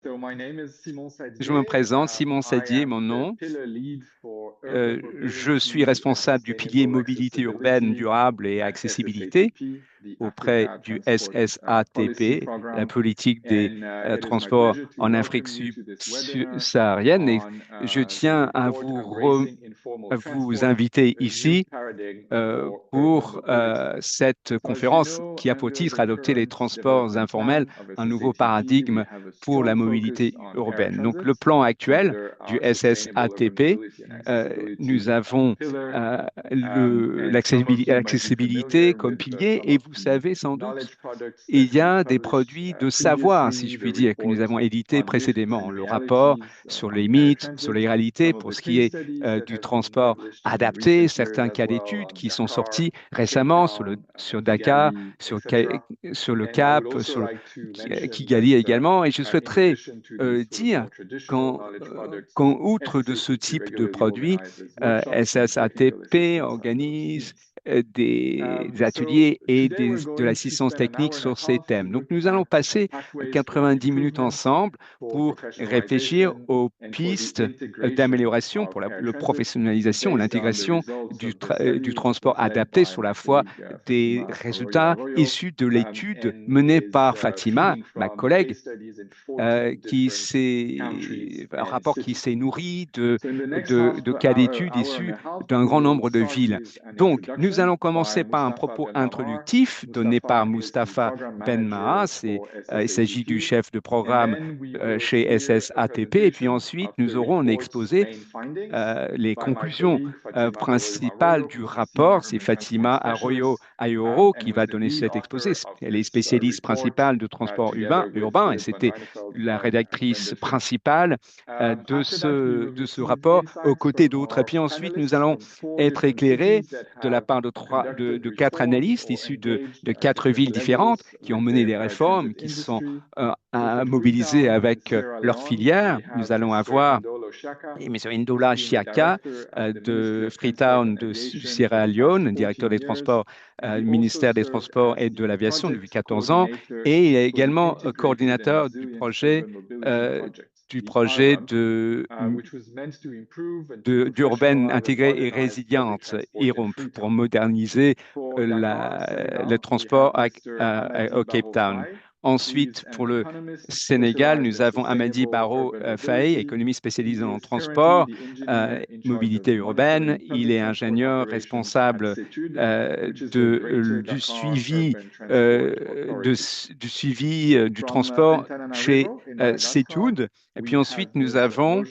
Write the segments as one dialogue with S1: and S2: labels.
S1: Je me présente, Simon Sadier, mon nom. Je suis responsable du pilier mobilité urbaine durable et accessibilité auprès du SSATP, la politique des transports en Afrique subsaharienne. Et je tiens à vous inviter ici pour cette conférence qui a pour titre Adopter les transports informels, un nouveau paradigme pour la mobilité urbaine. Donc, le plan actuel du SSATP, nous avons l'accessibilité comme pilier et vous savez sans doute, il y a des produits de savoir, si je puis dire, que nous avons édités précédemment. Le rapport sur les mythes, sur les réalités pour ce qui est du transport adapté, certains cas d'études qui sont sortis récemment sur Dakar, sur le Cap, sur Kigali également. Et je souhaiterais dire outre de ce type de produit, SSATP organise des ateliers et de l'assistance technique sur ces thèmes. Donc, nous allons passer 90 minutes ensemble pour réfléchir aux pistes d'amélioration pour la professionnalisation, l'intégration du transport adapté sur la foi des résultats issus de l'étude menée par Fatima, ma collègue, un rapport qui s'est nourri de cas d'études issus d'un grand nombre de villes. Donc, nous allons commencer par un propos introductif donné par Mustapha Ben Maas. Il s'agit du chef de programme chez SSATP. Et puis ensuite, nous aurons un exposé les conclusions principales du rapport. C'est Fatima Arroyo Ayoro qui va donner cet exposé. Elle est spécialiste principale de transport urbain et c'était la rédactrice principale de ce rapport aux côtés d'autres. Et puis ensuite, nous allons être éclairés de la part de quatre analystes issus de quatre villes différentes qui ont mené des réformes, qui sont mobilisées avec leurs filières. Nous allons avoir M. Indola Chiaka de Freetown de Sierra Leone, directeur des transports, ministère des Transports et de l'Aviation depuis 14 ans, et il est également coordinateur du projet d'urbaine intégrée et résiliente, IRUMP, pour moderniser le transport au Cape Town. Ensuite, pour le Sénégal, nous avons Amady Barrow Faye, économiste spécialisé en transport, mobilité urbaine. Il est ingénieur responsable du suivi du transport chez CETUD. Et puis ensuite, nous avons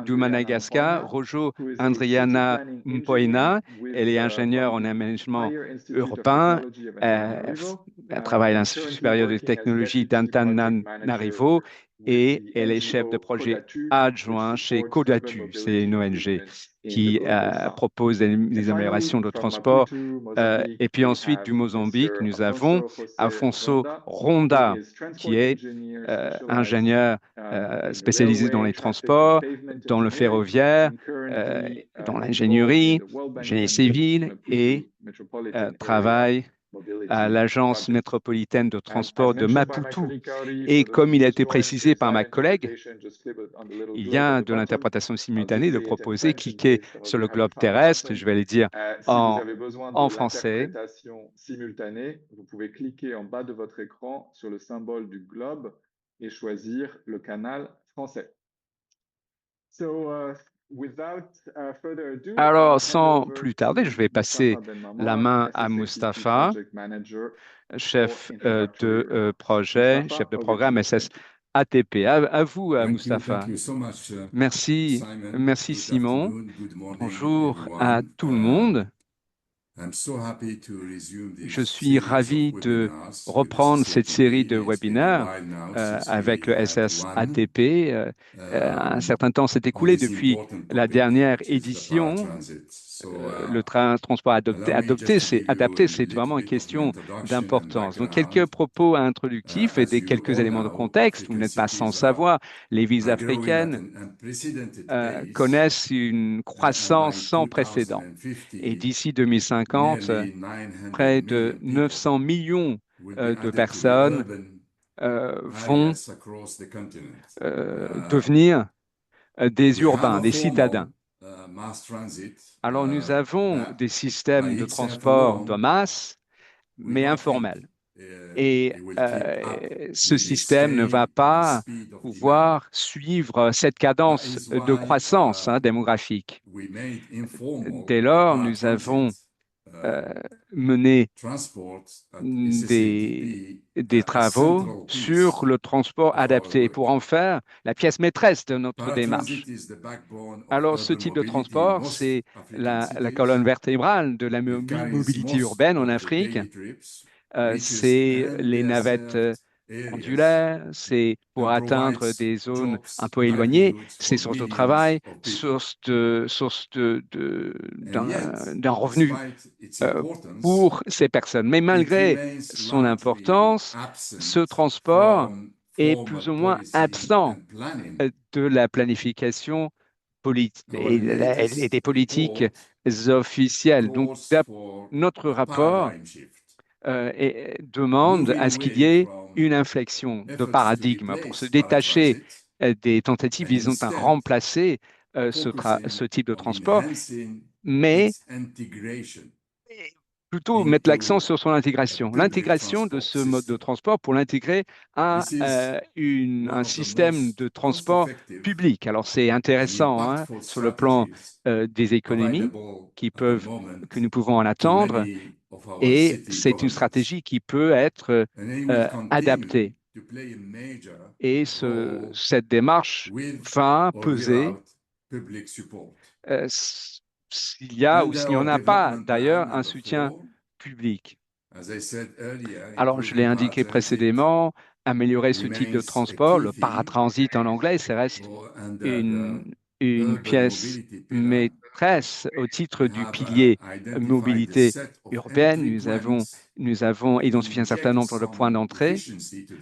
S1: du Madagascar, Rojo Andriana Mpoena. Elle est ingénieure en aménagement urbain. Elle travaille à l'Institut supérieur de technologie d'Antananarivo et elle est chef de projet adjoint chez Codatu, c'est une ONG qui propose des améliorations de transport. Et puis ensuite, du Mozambique, nous avons Afonso Ronda, qui est ingénieur spécialisé dans les transports, dans le ferroviaire, dans l'ingénierie, génie civil et travaille à l'Agence métropolitaine de transport de Maputo. Et comme il a été précisé par ma collègue, il y a de l'interprétation simultanée de proposer, cliquer sur le globe terrestre, je vais le dire en français.
S2: Simultanée, vous pouvez cliquer en bas de votre écran sur le symbole du globe et choisir le canal français.
S1: Alors, sans plus tarder, je vais passer la main à Mustapha, chef de projet, chef de programme SSATP. À vous, Mustapha. Merci, merci Simon. Bonjour à tout le monde. Je suis ravi de reprendre cette série de webinaires avec le SSATP. Un certain temps s'est écoulé depuis la dernière édition. Le transport adapté, c'est vraiment une question d'importance. Donc, quelques propos introductifs et quelques éléments de contexte. Vous n'êtes pas sans savoir, les villes africaines connaissent une croissance sans précédent. Et d'ici 2050, près de 900 millions de personnes vont devenir des urbains, des citadins. Alors, nous avons des systèmes de transport de masse, mais informels. Et ce système ne va pas pouvoir suivre cette cadence de croissance démographique. Dès lors, nous avons mené des travaux sur le transport adapté pour en faire la pièce maîtresse de notre démarche. Alors, ce type de transport, c'est la colonne vertébrale de la mobilité urbaine en Afrique. C'est les navettes pendulaires, c'est pour atteindre des zones un peu éloignées, c'est source de travail, source d'un revenu pour ces personnes. Mais malgré son importance, ce transport est plus ou moins absent de la planification politique et des politiques officielles. Donc, notre rapport demande à ce qu'il y ait une inflexion de paradigme pour se détacher des tentatives visant à remplacer ce type de transport, mais plutôt mettre l'accent sur son intégration. L'intégration de ce mode de transport pour l'intégrer à un système de transport public. Alors, c'est intéressant sur le plan des économies que nous pouvons en attendre, et c'est une stratégie qui peut être adaptée. Et cette démarche va peser s'il y a ou s'il n'y en a pas, d'ailleurs, un soutien public. Alors, je l'ai indiqué précédemment, améliorer ce type de transport, le paratransit en anglais, ça reste une pièce maîtresse au titre du pilier mobilité urbaine. Nous avons identifié un certain nombre de points d'entrée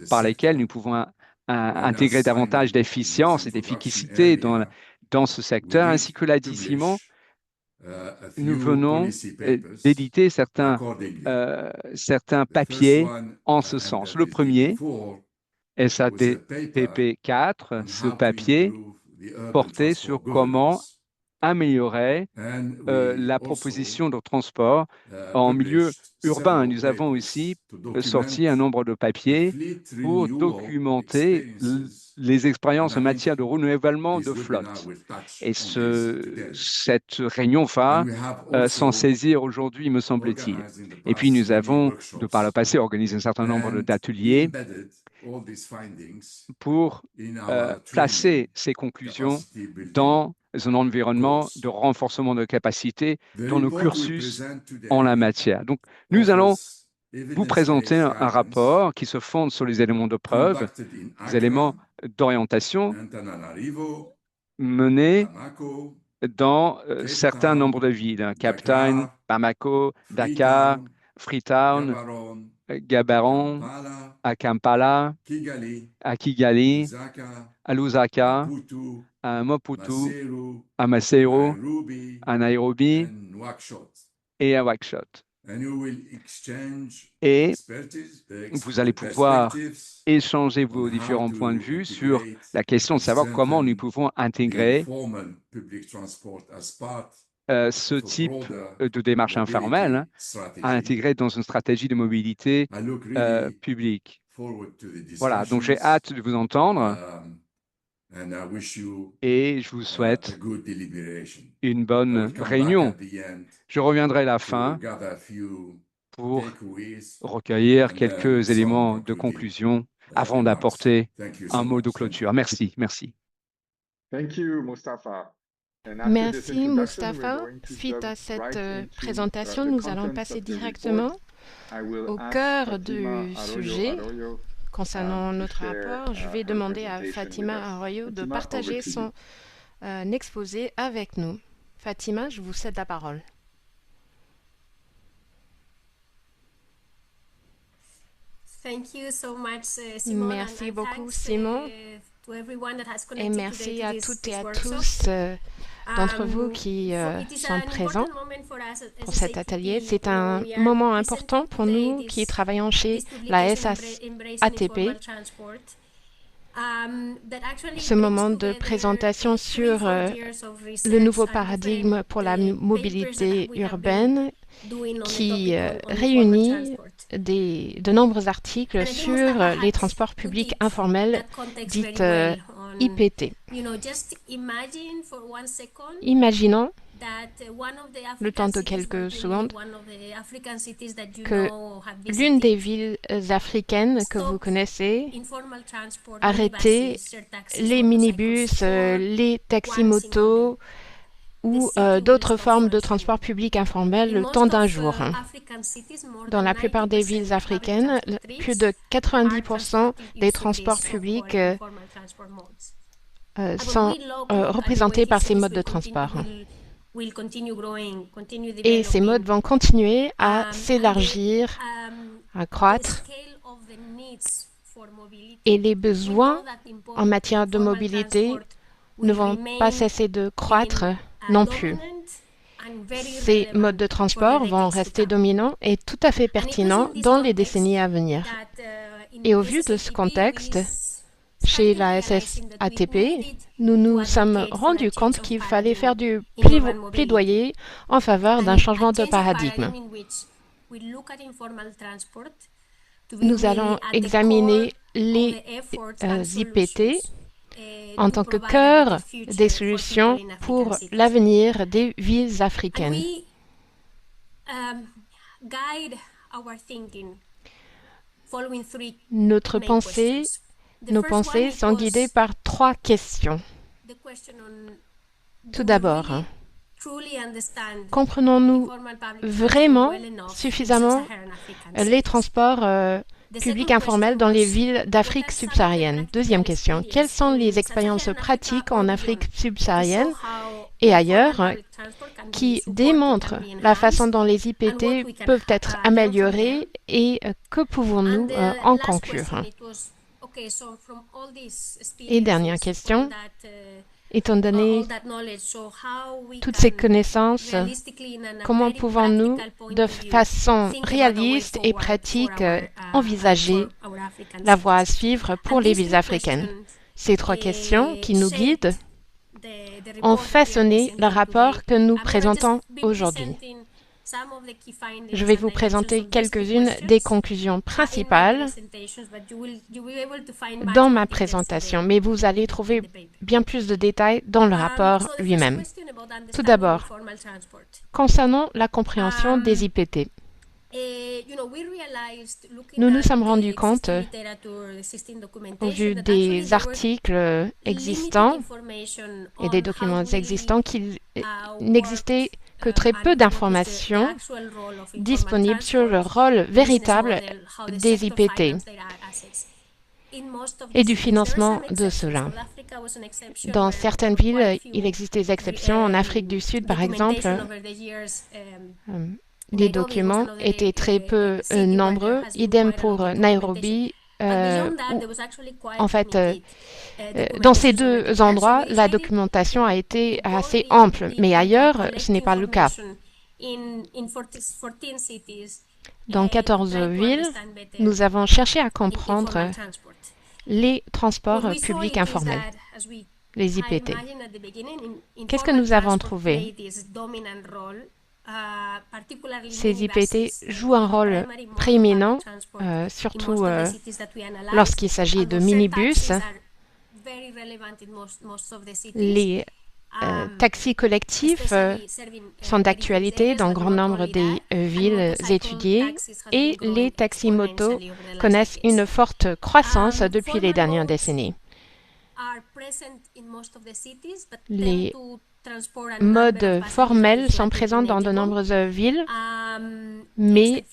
S1: par lesquels nous pouvons intégrer davantage d'efficience et d'efficacité dans ce secteur, ainsi que l'a dit Simon. Nous venons d'éditer certains papiers en ce sens. Le premier, SADPP 4, ce papier portait sur comment améliorer la proposition de transport en milieu urbain. Nous avons aussi sorti un nombre de papiers pour documenter les expériences en matière de renouvellement de flotte. Et cette réunion va s'en saisir aujourd'hui, me semble-t-il. Et puis, nous avons, de par le passé, organisé un certain nombre d'ateliers pour placer ces conclusions dans un environnement de renforcement de capacité dans nos cursus en la matière. Donc, nous allons vous présenter un rapport qui se fonde sur les éléments de preuve, les éléments d'orientation menés dans certains nombres de villes, Cape Town, Bamako, Dakar, Freetown, Gaborone, à Kampala, à Kigali, à Lusaka, à Maputo, à Maseru, à Nairobi et à Nouakchott. Et vous allez pouvoir échanger vos différents points de vue sur la question de savoir comment nous pouvons intégrer ce type de démarche informelle à intégrer dans une stratégie de mobilité publique. Voilà, donc j'ai hâte de vous entendre et je vous souhaite une bonne réunion. Je reviendrai à la fin pour recueillir quelques éléments de conclusion avant d'apporter un mot de clôture. Merci, merci.
S3: Merci, Mustapha. Suite à cette présentation, nous allons passer directement au cœur du sujet. Concernant notre rapport, je vais demander à Fatima Arroyo de partager son exposé avec nous. Fatima, je vous cède la parole. Merci beaucoup, Simon. Et merci à toutes et à tous d'entre vous qui sont présents pour cet atelier. C'est un moment important pour nous qui travaillons chez la ATP. Ce moment de présentation sur le nouveau paradigme pour la mobilité urbaine qui réunit de nombreux articles sur les transports publics informels, dites IPT. Imaginons, le temps de quelques secondes, que l'une des villes africaines que vous connaissez arrêtait les minibus, les taxis-motos ou d'autres formes de transport public informel le temps d'un jour. Dans la plupart des villes africaines, plus de 90% des transports publics sont représentés par ces modes de transport. Et ces modes vont continuer à s'élargir, à croître. Et les besoins en matière de mobilité ne vont pas cesser de croître non plus. Ces modes de transport vont rester dominants et tout à fait pertinents dans les décennies à venir. Et au vu de ce contexte, chez la SSATP, nous nous sommes rendus compte qu'il fallait faire du plaidoyer en faveur d'un changement de paradigme. Nous allons examiner les IPT en tant que cœur des solutions pour l'avenir des villes africaines. Nos pensées sont guidées par 3 questions. Tout d'abord, comprenons-nous vraiment suffisamment les transports publics informels dans les villes d'Afrique subsaharienne? Deuxième question, quelles sont les expériences pratiques en Afrique subsaharienne et ailleurs qui démontrent la façon dont les IPT peuvent être améliorés et que pouvons-nous en conclure? Et dernière question, étant donné toutes ces connaissances, comment pouvons-nous, de façon réaliste et pratique, envisager la voie à suivre pour les villes africaines? Ces 3 questions qui nous guident ont façonné le rapport que nous présentons aujourd'hui. Je vais vous présenter quelques-unes des conclusions principales dans ma présentation, mais vous allez trouver bien plus de détails dans le rapport lui-même. Tout d'abord, concernant la compréhension des IPT. Nous nous sommes rendus compte, au vu des articles existants et des documents existants, qu'il n'existait que très peu d'informations disponibles sur le rôle véritable des IPT et du financement de cela. Dans certaines villes, il existe des exceptions. En Afrique du Sud, par exemple, les documents étaient très peu nombreux. Idem pour Nairobi. En fait, dans ces 2 endroits, la documentation a été assez ample, mais ailleurs, ce n'est pas le cas. Dans 14 villes, nous avons cherché à comprendre les transports publics informels, les IPT. Qu'est-ce que nous avons trouvé? Ces IPT jouent un rôle prééminent, surtout lorsqu'il s'agit de minibus. Les taxis collectifs sont d'actualité dans grand nombre des villes étudiées et les taxis-motos connaissent une forte croissance depuis les dernières décennies. Les modes formels sont présents dans de nombreuses villes, mais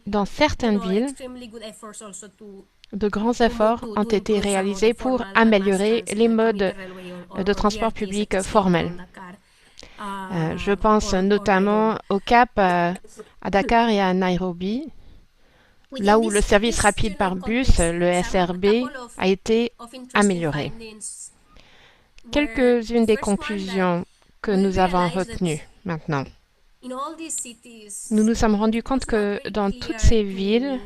S3: dans certaines villes, de grands efforts ont été réalisés pour améliorer les modes de transport public formels. Je pense notamment au Cap, à Dakar et à Nairobi, là où le service rapide par bus, le SRB, a été amélioré. Quelques-unes des conclusions que nous avons retenues maintenant. Nous nous sommes rendus compte que dans toutes ces villes,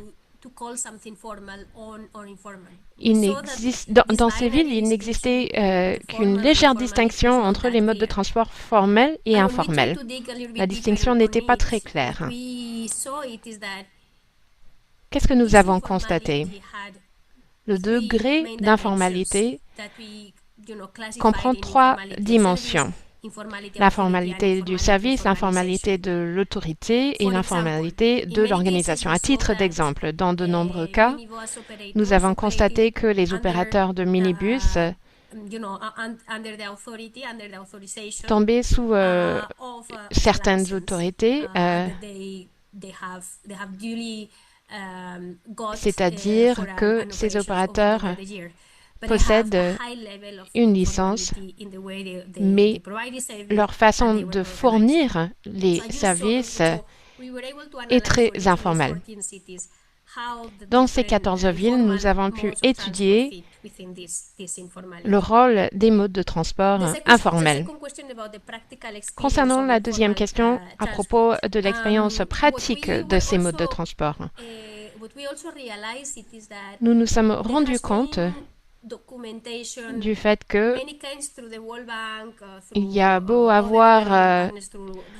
S3: dans ces villes, il n'existait qu'une légère distinction entre les modes de transport formels et informels. La distinction n'était pas très claire. Qu'est-ce que nous avons constaté? Le degré d'informalité comprend 3 dimensions. L'informalité du service, l'informalité de l'autorité et l'informalité de l'organisation. À titre d'exemple, dans de nombreux cas, nous avons constaté que les opérateurs de minibus tombaient sous certaines autorités, c'est-à-dire que ces opérateurs possèdent une licence, mais leur façon de fournir les services est très informelle. Dans ces 14 villes, nous avons pu étudier le rôle des modes de transport informels. Concernant la deuxième question à propos de l'expérience pratique de ces modes de transport, nous nous sommes rendus compte du fait que il y a beau avoir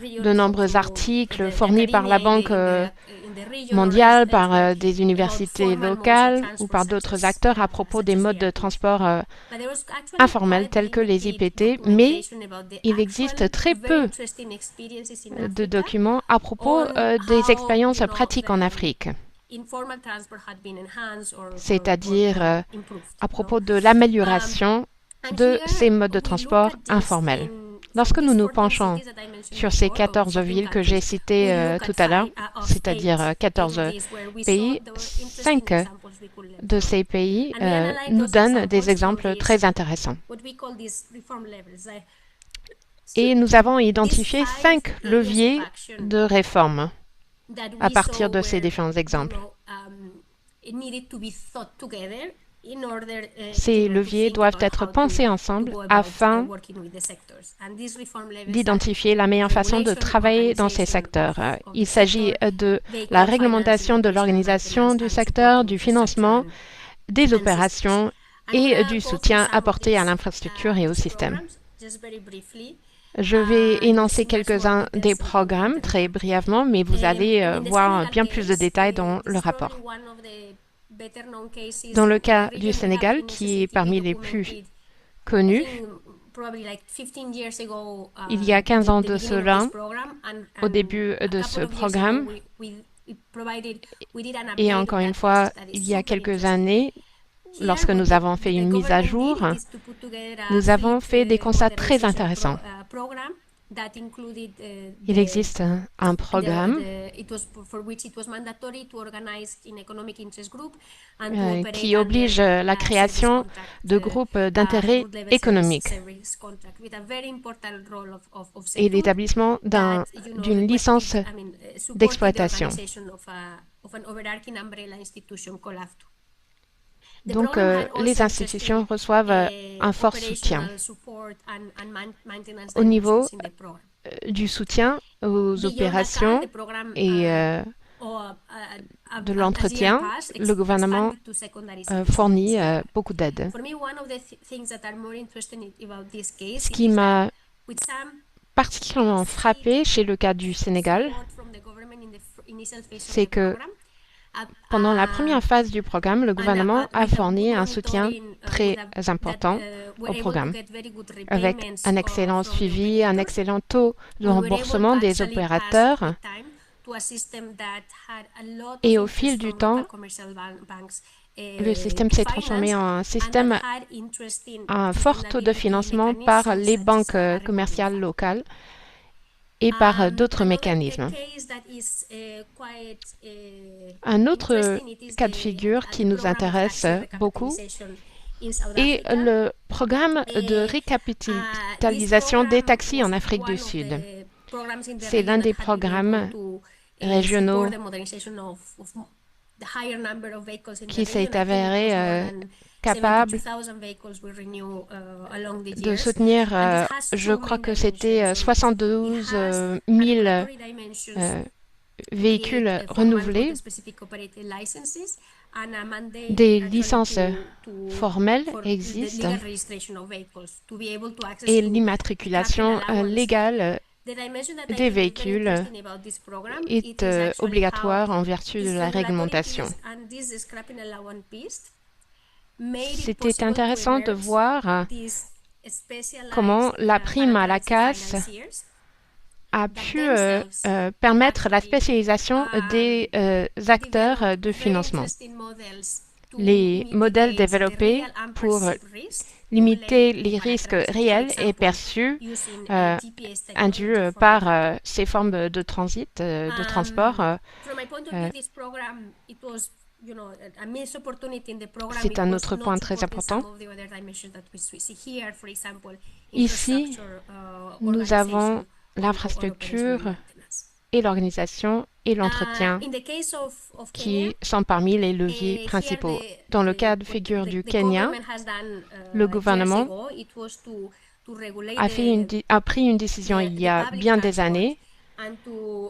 S3: de nombreux articles fournis par la Banque mondiale, par des universités locales ou par d'autres acteurs à propos des modes de transport informels tels que les IPT, mais il existe très peu de documents à propos des expériences pratiques en Afrique, c'est-à-dire à propos de l'amélioration de ces modes de transport informels. Lorsque nous nous penchons sur ces 14 villes que j'ai citées tout à l'heure, c'est-à-dire 14 pays, 5 de ces pays nous donnent des exemples très intéressants. Et nous avons identifié 5 leviers de réforme à partir de ces différents exemples. Ces leviers doivent être pensés ensemble afin d'identifier la meilleure façon de travailler dans ces secteurs. Il s'agit de la réglementation de l'organisation du secteur, du financement, des opérations et du soutien apporté à l'infrastructure et au système. Je vais énoncer quelques-uns des programmes très brièvement, mais vous allez voir bien plus de détails dans le rapport. Dans le cas du Sénégal, qui est parmi les plus connus, il y a 15 ans de cela, au début de ce programme, et encore une fois, il y a quelques années, lorsque nous avons fait une mise à jour, nous avons fait des constats très intéressants. Il existe un programme qui oblige la création de groupes d'intérêt économique et l'établissement d'une licence d'exploitation. Donc, les institutions reçoivent un fort soutien. Au niveau du soutien aux opérations et de l'entretien, le gouvernement fournit beaucoup d'aide. Ce qui m'a particulièrement frappé chez le cas du Sénégal, c'est que pendant la première phase du programme, le gouvernement a fourni un soutien très important au programme, avec un excellent suivi, un excellent taux de remboursement des opérateurs. Et au fil du temps, le système s'est transformé en un système à un fort taux de financement par les banques commerciales locales et par d'autres mécanismes. Un autre cas de figure qui nous intéresse beaucoup est le programme de récapitalisation des taxis en Afrique du Sud. C'est l'un des programmes régionaux qui s'est avéré capable de soutenir, je crois que c'était 72 000 véhicules renouvelés, des licences formelles existent et l'immatriculation légale des véhicules est obligatoire en vertu de la réglementation. C'était intéressant de voir comment la prime à la casse a pu permettre la spécialisation des acteurs de financement. Les modèles développés pour limiter les risques réels et perçus induits par ces formes de transit, de transport. C'est un autre point très important. Ici, nous avons l'infrastructure et l'organisation et l'entretien qui sont parmi les leviers principaux. Dans le cas de figure du Kenya, le gouvernement a pris une décision il y a bien des années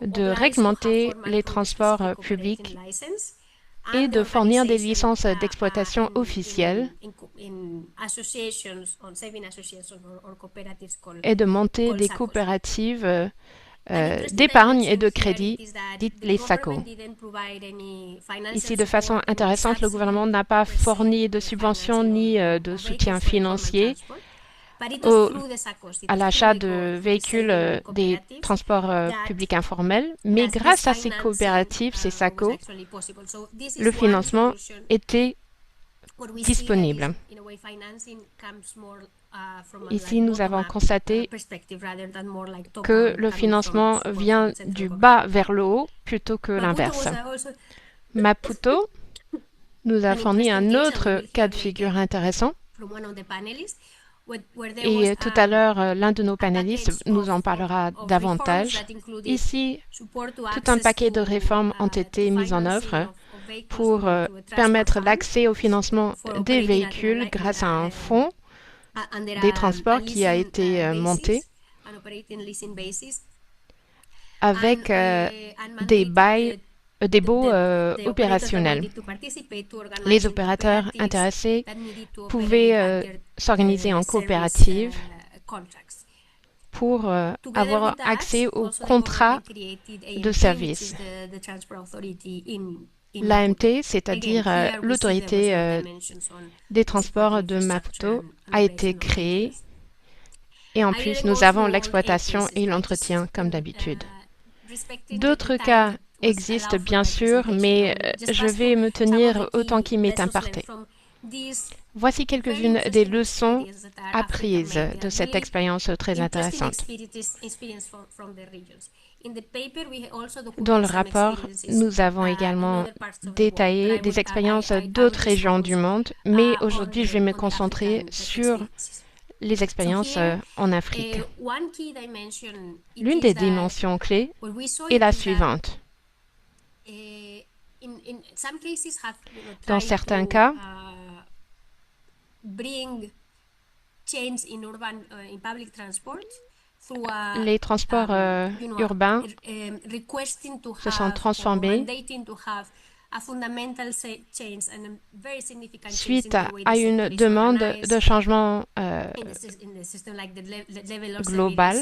S3: de réglementer les transports publics et de fournir des licences d'exploitation officielles et de monter des coopératives d'épargne et de crédit, dites les SACO. Ici, de façon intéressante, le gouvernement n'a pas fourni de subventions ni de soutien financier à l'achat de véhicules des transports publics informels, mais grâce à ces coopératives, ces SACO, le financement était disponible. Ici, nous avons constaté que le financement vient du bas vers le haut plutôt que l'inverse. Maputo nous a fourni un autre cas de figure intéressant. Et tout à l'heure, l'un de nos panélistes nous en parlera davantage. Ici, tout un paquet de réformes ont été mises en œuvre pour permettre l'accès au financement des véhicules grâce à un fonds des transports qui a été monté avec des baux opérationnels. Les opérateurs intéressés pouvaient s'organiser en coopérative pour avoir accès aux contrats de service. L'AMT, c'est-à-dire l'autorité des transports de Maputo, a été créée et en plus nous avons l'exploitation et l'entretien comme d'habitude. D'autres cas existent bien sûr, mais je vais me tenir au temps qui m'est imparti. Voici quelques-unes des leçons apprises de cette expérience très intéressante. Dans le rapport, nous avons également détaillé des expériences d'autres régions du monde, mais aujourd'hui, je vais me concentrer sur les expériences en Afrique. L'une des dimensions clés est la suivante. Dans certains cas, les transports urbains se sont transformés suite à une demande de changement global,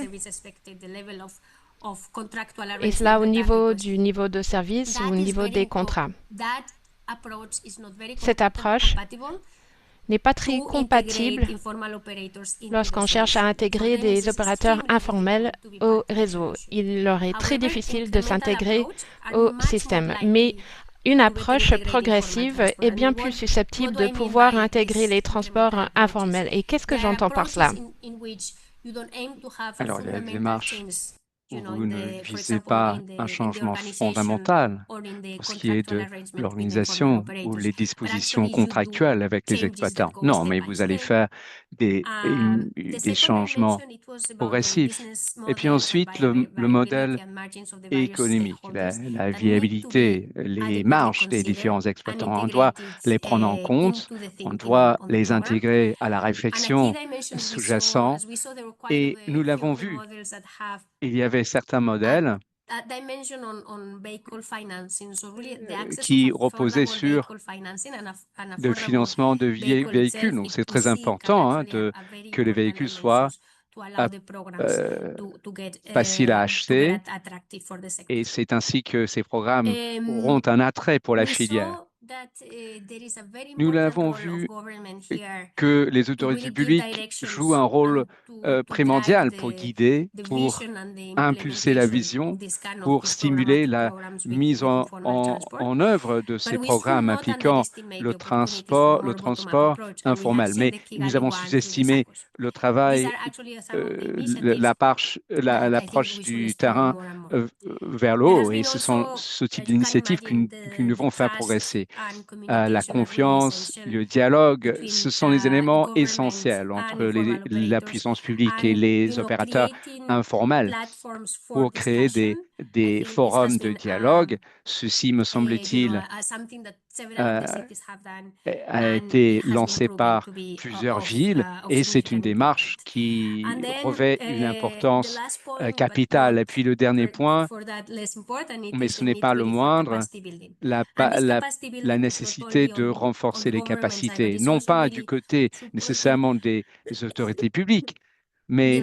S3: et cela au niveau du niveau de service ou au niveau des contrats. Cette approche n'est pas très compatible lorsqu'on cherche à intégrer des opérateurs informels au réseau. Il leur est très difficile de s'intégrer au système. Mais une approche progressive est bien plus susceptible de pouvoir intégrer les transports informels. Et qu'est-ce que j'entends par cela?
S1: Alors, la démarche vous ne visez pas un changement fondamental pour ce qui est de l'organisation ou les dispositions contractuelles avec les exploitants. Non, mais vous allez faire des changements progressifs. Et puis ensuite, le modèle économique, la viabilité, les marges des différents exploitants. On doit les prendre en compte, on doit les intégrer à la réflexion sous-jacente. Et nous l'avons vu, il y avait certains modèles qui reposaient sur le financement de véhicules. Donc, c'est très important hein, que les véhicules soient faciles à acheter et c'est ainsi que ces programmes auront un attrait pour la filière. Nous l'avons vu que les autorités publiques jouent un rôle primordial pour guider, pour impulser la vision, pour stimuler la mise en œuvre de ces programmes impliquant le transport informel. Mais nous avons sous-estimé le travail, l'approche du terrain vers le haut, et ce sont ce type d'initiatives que nous devons faire progresser. La confiance, le dialogue, ce sont les éléments essentiels entre la puissance publique et les opérateurs informels pour créer des forums de dialogue. Ceci, me semble-t-il, a été lancé par plusieurs villes et c'est une démarche qui revêt une importance capitale. Et puis le dernier point, mais ce n'est pas le moindre, la nécessité de renforcer les capacités, non pas du côté nécessairement des autorités publiques, mais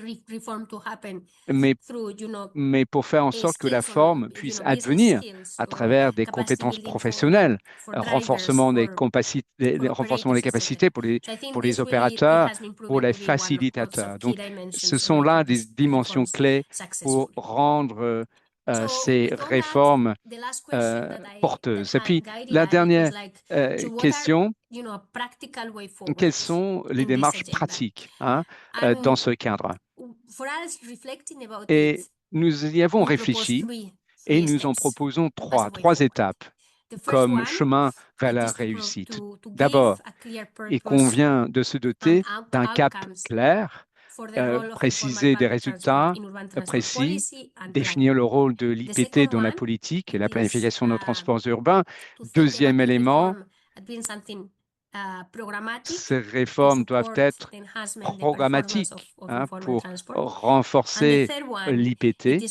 S1: pour faire en sorte que la forme puisse advenir à travers des compétences professionnelles, renforcement des capacités pour les opérateurs, pour les facilitateurs. Donc, ce sont là des dimensions clés pour rendre ces réformes porteuses. Et puis, la dernière question, quelles sont les démarches pratiques dans ce cadre? Et nous y avons réfléchi et nous en proposons trois étapes comme chemin vers la réussite. D'abord, il convient de se doter d'un cap clair, préciser des résultats précis, définir le rôle de l'IPT dans la politique et la planification de nos transports urbains. Deuxième élément, ces réformes doivent être programmatiques pour renforcer l'IPT,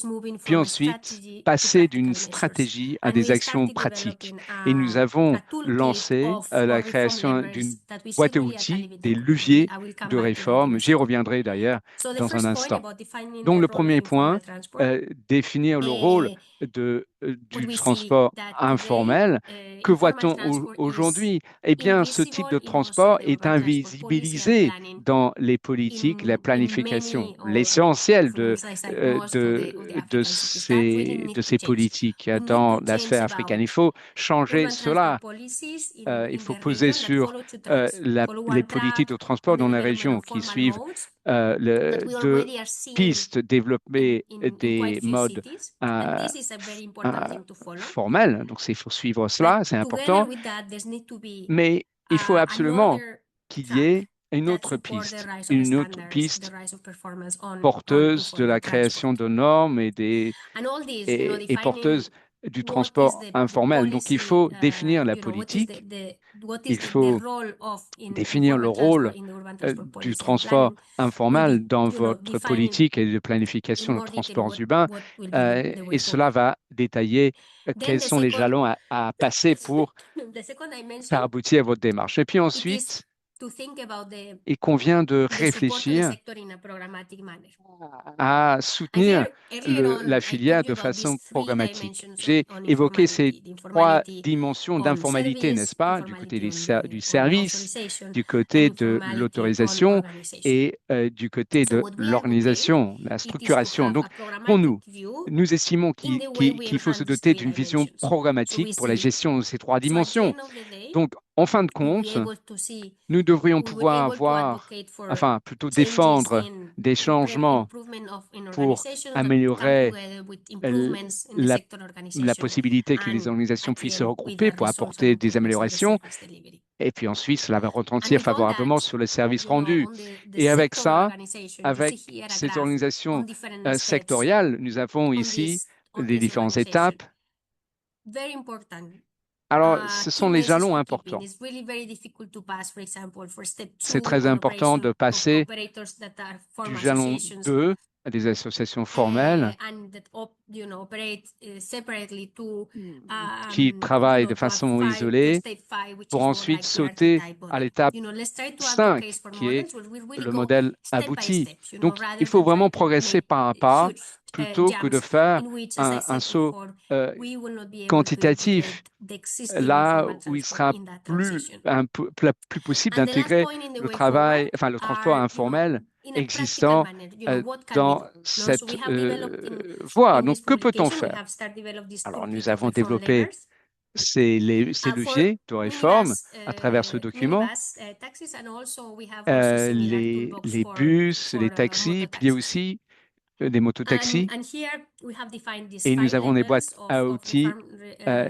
S1: puis ensuite passer d'une stratégie à des actions pratiques. Et nous avons lancé la création d'une boîte à outils, des leviers de réforme. J'y reviendrai d'ailleurs dans un instant. Donc le premier point, définir le rôle du transport informel. Que voit-on aujourd'hui? Eh bien, ce type de transport est invisibilisé dans les politiques, la planification. L'essentiel de ces politiques dans la sphère africaine. Il faut changer cela. Il faut poser sur les politiques de transport dans les régions qui suivent deux pistes, développer des modes formels. Donc, il faut suivre cela, c'est important. Mais il faut absolument qu'il y ait une autre piste porteuse de la création de normes et porteuse du transport informel. Donc, il faut définir la politique, il faut définir le rôle du transport informel dans votre politique et de planification de transports urbains, et cela va détailler quels sont les jalons à passer pour faire aboutir à votre démarche. Et puis ensuite, il convient de réfléchir à soutenir la filière de façon programmatique. J'ai évoqué ces trois dimensions d'informalité, n'est-ce pas, du côté du service, du côté de l'autorisation et du côté de l'organisation, la structuration. Donc, pour nous estimons qu'il faut se doter d'une vision programmatique pour la gestion de ces trois dimensions. Donc, En fin de compte, nous devrions pouvoir avoir, enfin plutôt défendre des changements pour améliorer la possibilité que les organisations puissent se regrouper pour apporter des améliorations. Et puis ensuite, cela va retentir favorablement sur les services rendus. Et avec ça, avec ces organisations sectorielles, nous avons ici les différentes étapes. Alors, ce sont les jalons importants. C'est très important de passer du jalon 2 à des associations formelles qui travaillent de façon isolée pour ensuite sauter à l'étape 5, qui est le modèle abouti. Donc, il faut vraiment progresser pas à pas plutôt que de faire un saut quantitatif, là où il sera plus possible d'intégrer le travail, enfin le transport informel existant dans cette voie. Donc, que peut-on faire? Alors, nous avons développé ces leviers de réforme à travers ce document, les bus, les taxis, puis il y a aussi des mototaxis, et nous avons des boîtes à outils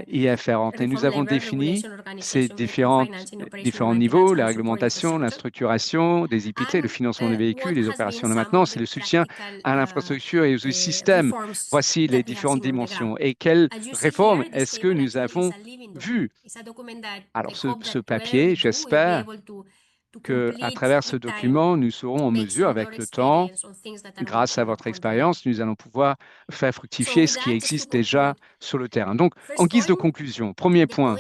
S1: y afférentes. Et nous avons défini ces différents niveaux, la réglementation, la structuration des IPT, le financement des véhicules, les opérations de maintenance et le soutien à l'infrastructure et aux systèmes. Voici les différentes dimensions. Et quelles réformes est-ce que nous avons vues? Alors, ce papier, j'espère qu'à travers ce document, nous serons en mesure, avec le temps, grâce à votre expérience, nous allons pouvoir faire fructifier ce qui existe déjà sur le terrain. Donc, en guise de conclusion, premier point,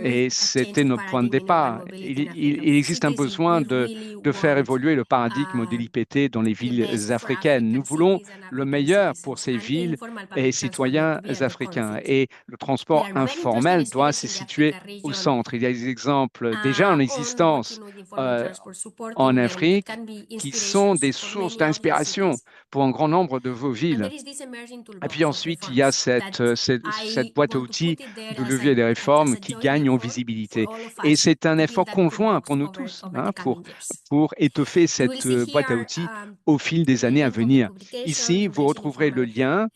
S1: et c'était notre point de départ, il existe un besoin de faire évoluer le paradigme de l'IPT dans les villes africaines. Nous voulons le meilleur pour ces villes et citoyens africains. Et le transport informel doit se situer au centre. Il y a des exemples déjà en existence en Afrique qui sont des sources d'inspiration pour un grand nombre de vos villes. Et puis ensuite, il y a cette boîte à outils de levier des réformes qui gagne en visibilité. Et c'est un effort conjoint pour nous tous pour étoffer cette boîte à outils au fil des années à venir. Ici, vous retrouverez le lien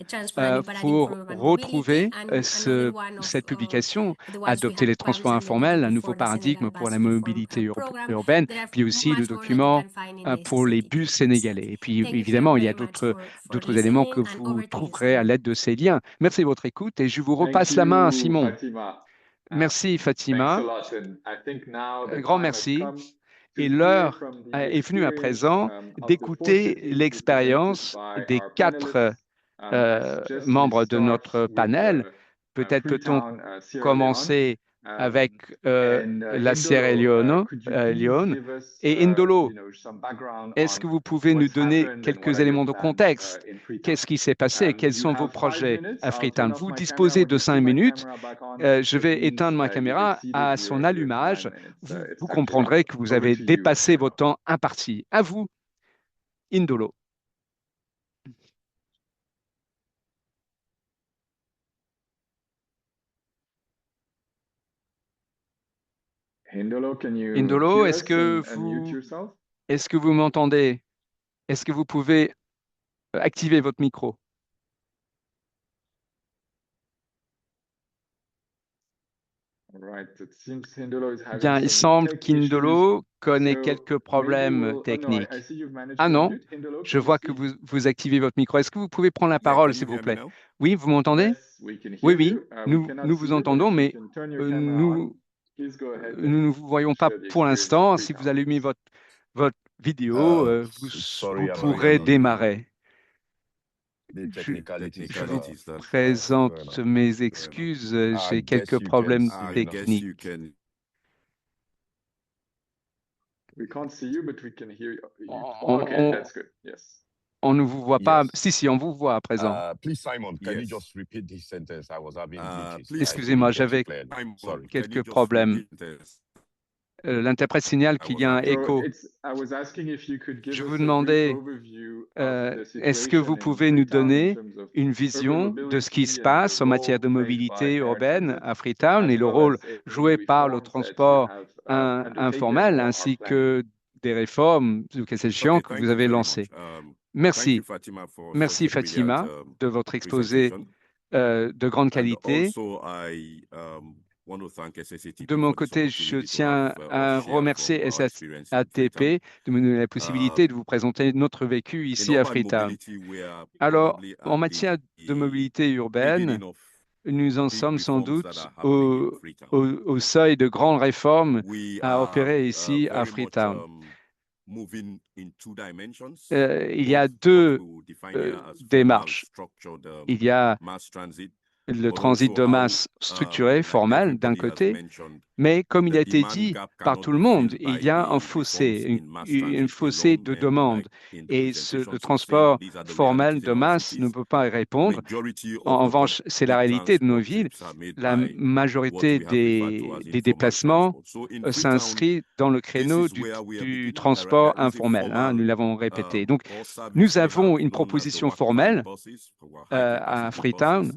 S1: pour retrouver cette publication, Adopter les transports informels, un nouveau paradigme pour la mobilité urbaine, puis aussi le document pour les bus sénégalais. Et puis, évidemment, il y a d'autres éléments que vous trouverez à l'aide de ces liens. Merci de votre écoute et je vous repasse la main à Simon. Merci, Fatima. Un grand merci. Et l'heure est venue à présent d'écouter l'expérience des 4 membres de notre panel. Peut-être peut-on commencer avec la Sierra Leone. Et Indolo, est-ce que vous pouvez nous donner quelques éléments de contexte? Qu'est-ce qui s'est passé? Quels sont vos projets à Freetown? Vous disposez de 5 minutes. Je vais éteindre ma caméra à son allumage. Vous comprendrez que vous avez dépassé votre temps imparti. À vous, Indolo. Indolo, est-ce que vous m'entendez? Est-ce que vous pouvez activer votre micro? Bien, il semble qu'Indolo connaît quelques problèmes techniques. Ah non, je vois que vous activez votre micro. Est-ce que vous pouvez prendre la parole, s'il vous plaît? Oui, vous m'entendez? Oui, nous vous entendons, mais nous ne vous voyons pas pour l'instant. Si vous allumez votre vidéo, vous pourrez démarrer. Je vous présente mes excuses. J'ai quelques problèmes techniques. On ne vous voit pas. Si, on vous voit à présent. Excusez-moi, j'avais quelques problèmes. L'interprète signale qu'il y a un écho. Je vous demandais, est-ce que vous pouvez nous donner une vision de ce qui se passe en matière de mobilité urbaine à Freetown et le rôle joué par le transport informel ainsi que des réformes, ou que sais-je, que vous avez lancées? Merci. Merci Fatima de votre exposé de grande qualité. De mon côté, je tiens à remercier SATP de me donner la possibilité de vous présenter notre vécu ici à Freetown. Alors, en matière de mobilité urbaine, nous en sommes sans doute au seuil de grandes réformes à opérer ici à Freetown. Il y a deux démarches. Il y a le transit de masse structuré, formel, d'un côté, mais comme il a été dit par tout le monde, il y a un fossé, une fossé de demande. Et le transport formel de masse ne peut pas y répondre. En revanche, c'est la réalité de nos villes. La majorité des déplacements s'inscrit dans le créneau du transport informel. Nous l'avons répété. Donc, nous avons une proposition formelle à Freetown,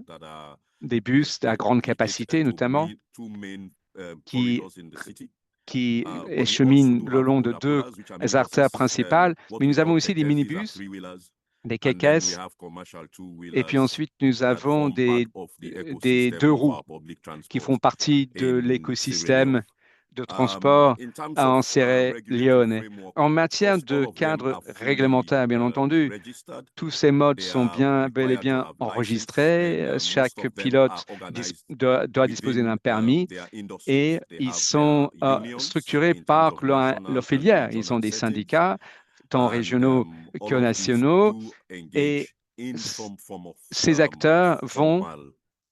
S1: des bus à grande capacité notamment, qui cheminent le long de deux artères principales, mais nous avons aussi des minibus, des kékès, et puis ensuite nous avons des deux roues qui font partie de l'écosystème de transport en Sierra Leone. En matière de cadre réglementaire, bien entendu, tous ces modes sont bel et bien enregistrés. Chaque pilote doit disposer d'un permis et ils sont structurés par leur filière. Ils ont des syndicats, tant régionaux que nationaux, et ces acteurs vont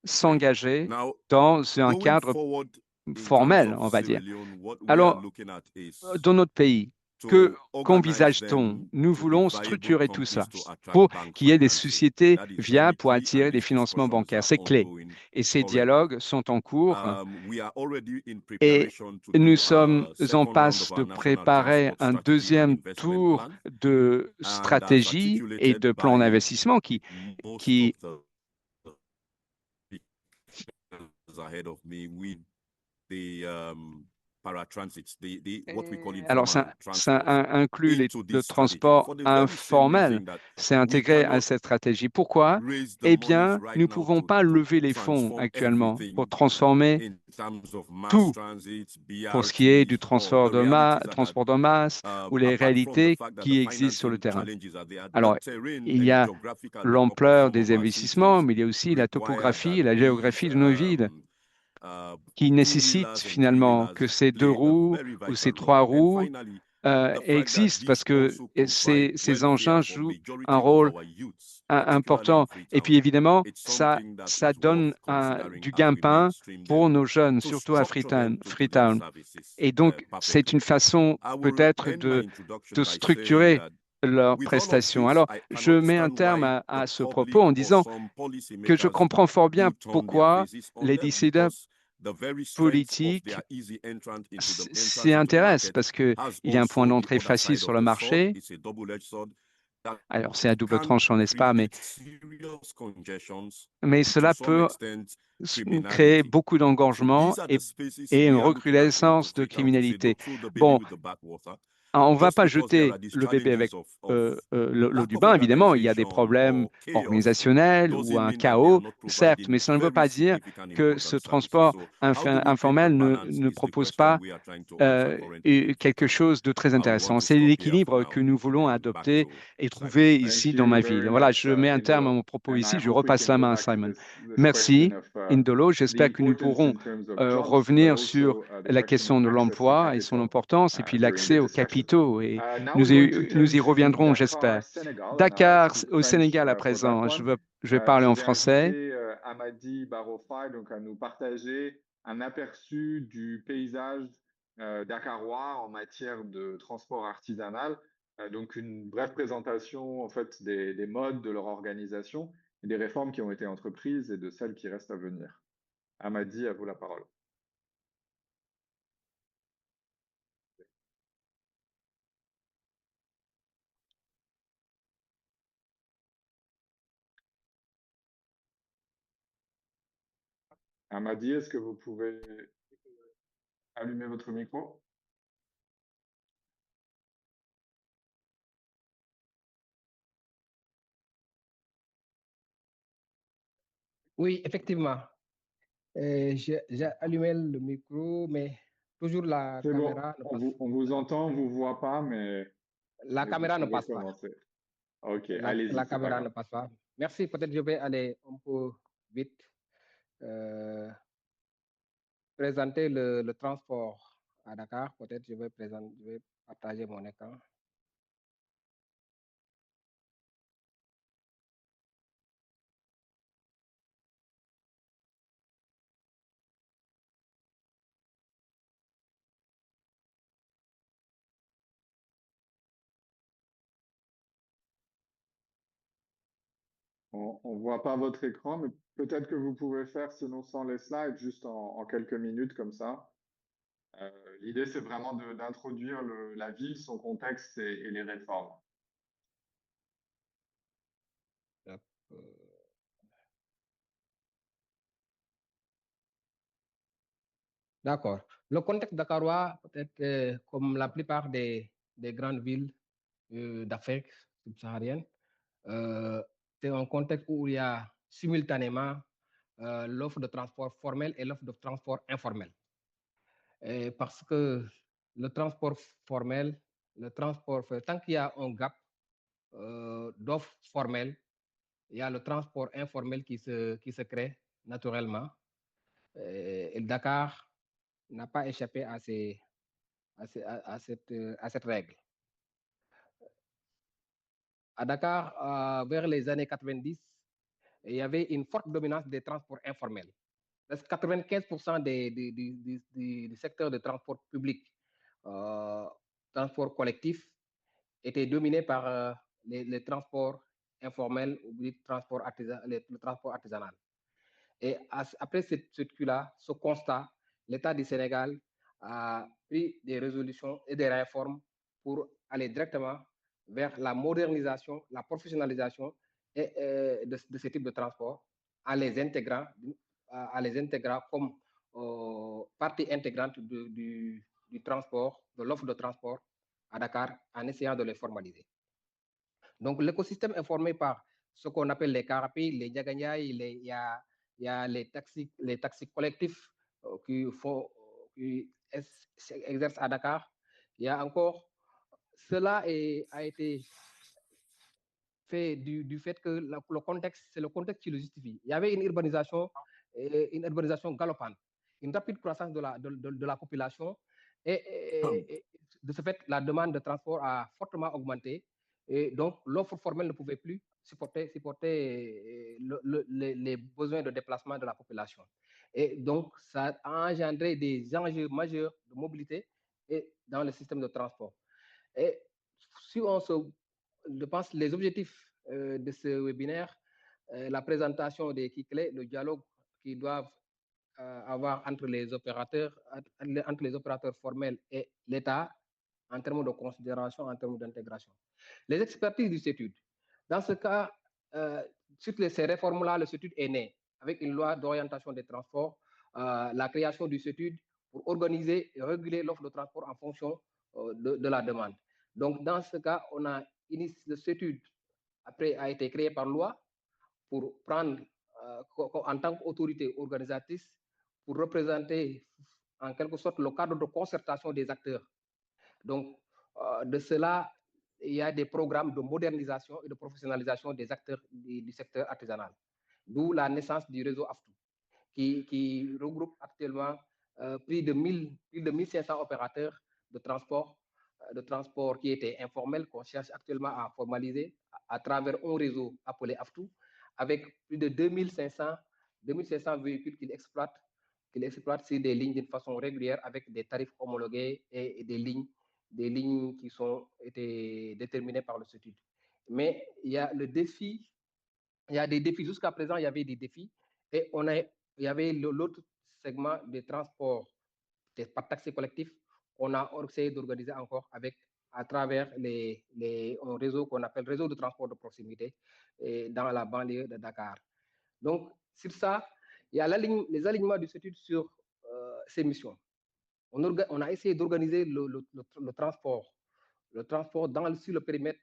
S1: s'engager dans un cadre formel, on va dire. Alors, dans notre pays, qu'envisage-t-on? Nous voulons structurer tout ça pour qu'il y ait des sociétés viables pour attirer des financements bancaires. C'est clé. Et ces dialogues sont en cours et nous sommes en passe de préparer un deuxième tour de stratégie et de plan d'investissement qui alors, ça inclut le transport informel. C'est intégré à cette stratégie. Pourquoi? Eh bien, nous ne pouvons pas lever les fonds actuellement pour transformer tout pour ce qui est du transport de masse ou les réalités qui existent sur le terrain. Alors, il y a l'ampleur des investissements, mais il y a aussi la topographie et la géographie de nos villes qui nécessitent finalement que ces deux roues ou ces trois roues existent parce que ces engins jouent un rôle important. Et puis évidemment, ça donne du gain-pain pour nos jeunes, surtout à Freetown. Et donc, c'est une façon peut-être de structurer leurs prestations. Alors, je mets un terme à ce propos en disant que je comprends fort bien pourquoi les décideurs politiques s'y intéressent, parce qu'il y a un point d'entrée facile sur le marché. Alors, c'est à double tranchant, n'est-ce pas? Mais cela peut créer beaucoup d'engorgement et une recrudescence de criminalité. Bon, on ne va pas jeter le bébé avec l'eau du bain, évidemment. Il y a des problèmes organisationnels ou un chaos, certes, mais ça ne veut pas dire que ce transport informel ne propose pas quelque chose de très intéressant. C'est l'équilibre que nous voulons adopter et trouver ici dans ma ville. Voilà, je mets un terme à mon propos ici. Je repasse la main à Simon. Merci, Indolo. J'espère que nous pourrons revenir sur la question de l'emploi et son importance, et puis l'accès aux capitaux. Et nous y reviendrons, j'espère. Dakar, au Sénégal à présent. Je vais parler en français.
S2: Amadi Barofai, donc à nous partager un aperçu du paysage dakarois en matière de transport artisanal. Donc une brève présentation en fait des modes de leur organisation et des réformes qui ont été entreprises et de celles qui restent à venir. Amadi, à vous la parole. Amadi, est-ce que vous pouvez allumer votre micro?
S4: Oui, effectivement. J'ai allumé le micro, mais toujours la
S2: C'est bon,
S4: caméra ne passe
S2: on vous entend, on vous voit pas, mais
S4: La
S2: vous
S4: caméra ne
S2: pouvez
S4: passe pas.
S2: commencer. Ok, allez-y,
S4: La
S2: c'est pas
S4: caméra ne
S2: grave.
S4: passe pas. Merci, peut-être je vais aller un peu vite. Euh, présenter le transport à Dakar. Peut-être je vais partager mon écran.
S2: On ne voit pas votre écran, mais peut-être que vous pouvez faire, sinon sans les slides, juste en quelques minutes comme ça. L'idée, c'est vraiment d'introduire la ville, son contexte et les réformes.
S4: D'accord. Le contexte dakarois, peut-être comme la plupart des grandes villes d'Afrique subsaharienne, c'est un contexte où il y a simultanément l'offre de transport formel et l'offre de transport informel. Parce que le transport formel, tant qu'il y a un gap d'offres formelles, il y a le transport informel qui se crée naturellement. Et Dakar n'a pas échappé à cette règle. À Dakar, vers les années 90, il y avait une forte dominance des transports informels. 95% du secteur de transport public, transport collectif, était dominé par les transports informels ou le transport artisanal. Et après cette cul-là, ce constat, l'État du Sénégal a pris des résolutions et des réformes pour aller directement vers la modernisation, la professionnalisation de ce type de transport, en les intégrant comme partie intégrante du transport, de l'offre de transport à Dakar, en essayant de les formaliser. Donc, l'écosystème est formé par ce qu'on appelle les carapis, les diaganyai, il y a les taxis collectifs qui exercent à Dakar. Il y a encore, cela a été fait du fait que le contexte, c'est le contexte qui le justifie. Il y avait une urbanisation galopante, une rapide croissance de la population et de ce fait, la demande de transport a fortement augmenté et donc l'offre formelle ne pouvait plus supporter les besoins de déplacement de la population. Et donc, ça a engendré des enjeux majeurs de mobilité et dans le système de transport. Et si je pense, les objectifs de ce webinaire, la présentation des key clés, le dialogue qu'ils doivent avoir entre les opérateurs formels et l'État en termes de considération, en termes d'intégration. Les expertises du CETUD. Dans ce cas, suite à ces réformes-là, le CETUD est né avec une loi d'orientation des transports, la création du CETUD pour organiser et réguler l'offre de transport en fonction de la demande. Donc, dans ce cas, le CETUD après a été créé par loi pour prendre en tant qu'autorité organisatrice pour représenter en quelque sorte le cadre de concertation des acteurs. Donc, de cela, il y a des programmes de modernisation et de professionnalisation des acteurs du secteur artisanal. D'où la naissance du réseau AFTU, qui regroupe actuellement plus de 1500 opérateurs de transport qui étaient informels, qu'on cherche actuellement à formaliser à travers un réseau appelé AFTU, avec plus de 2500 véhicules qu'ils exploitent sur des lignes d'une façon régulière avec des tarifs homologués et des lignes qui sont été déterminées par le CETUD. Mais il y a des défis. Jusqu'à présent, il y avait des défis et il y avait l'autre segment des transports par taxi collectif qu'on a essayé d'organiser encore à travers un réseau qu'on appelle réseau de transport de proximité dans la banlieue de Dakar. Donc, sur ça, il y a les alignements du CETUD sur ces missions. On a essayé d'organiser le transport sur le périmètre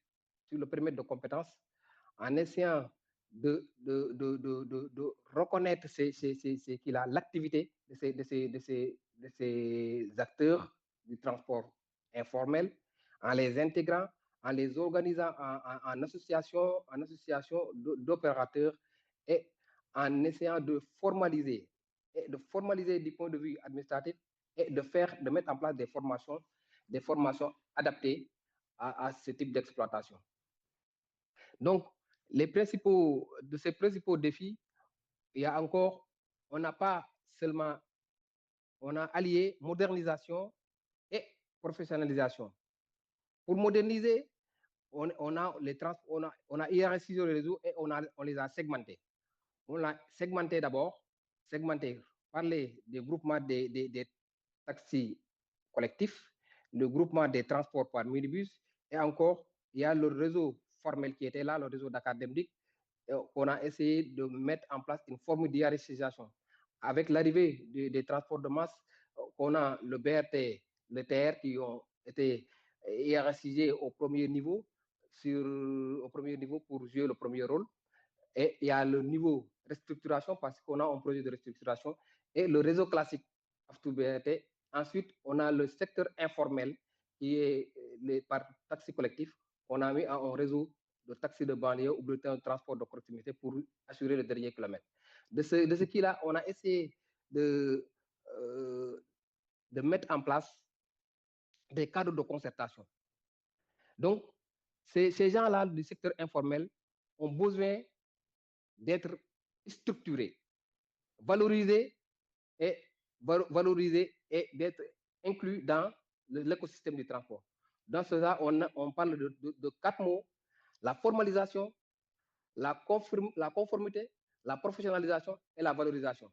S4: de compétences en essayant de reconnaître l'activité de ces acteurs du transport informel, en les intégrant, en les organisant en association d'opérateurs et en essayant de formaliser du point de vue administratif et de mettre en place des formations adaptées à ce type d'exploitation. Donc, ces principaux défis, il y a encore, on a allié modernisation et professionnalisation. Pour moderniser, on a hiérarchisé le réseau et on les a segmentés. On l'a segmenté d'abord, parler des groupements des taxis collectifs, le groupement des transports par minibus, et encore, il y a le réseau formel qui était là, le réseau d'académiques. On a essayé de mettre en place une forme d'hiérarchisation. Avec l'arrivée des transports de masse, on a le BRT, le TR qui ont été hiérarchisés au premier niveau pour jouer le premier rôle. Et il y a le niveau restructuration parce qu'on a un projet de restructuration et le réseau classique BRT. Ensuite, on a le secteur informel qui est par taxi collectif. On a mis un réseau de taxis de banlieue ou de transport de proximité pour assurer le dernier kilomètre. De ce qui-là, on a essayé de mettre en place des cadres de concertation. Donc, ces gens-là du secteur informel ont besoin d'être structurés, valorisés et d'être inclus dans l'écosystème du transport. Dans cela, on parle de 4 mots: la formalisation, la conformité, la professionnalisation et la valorisation.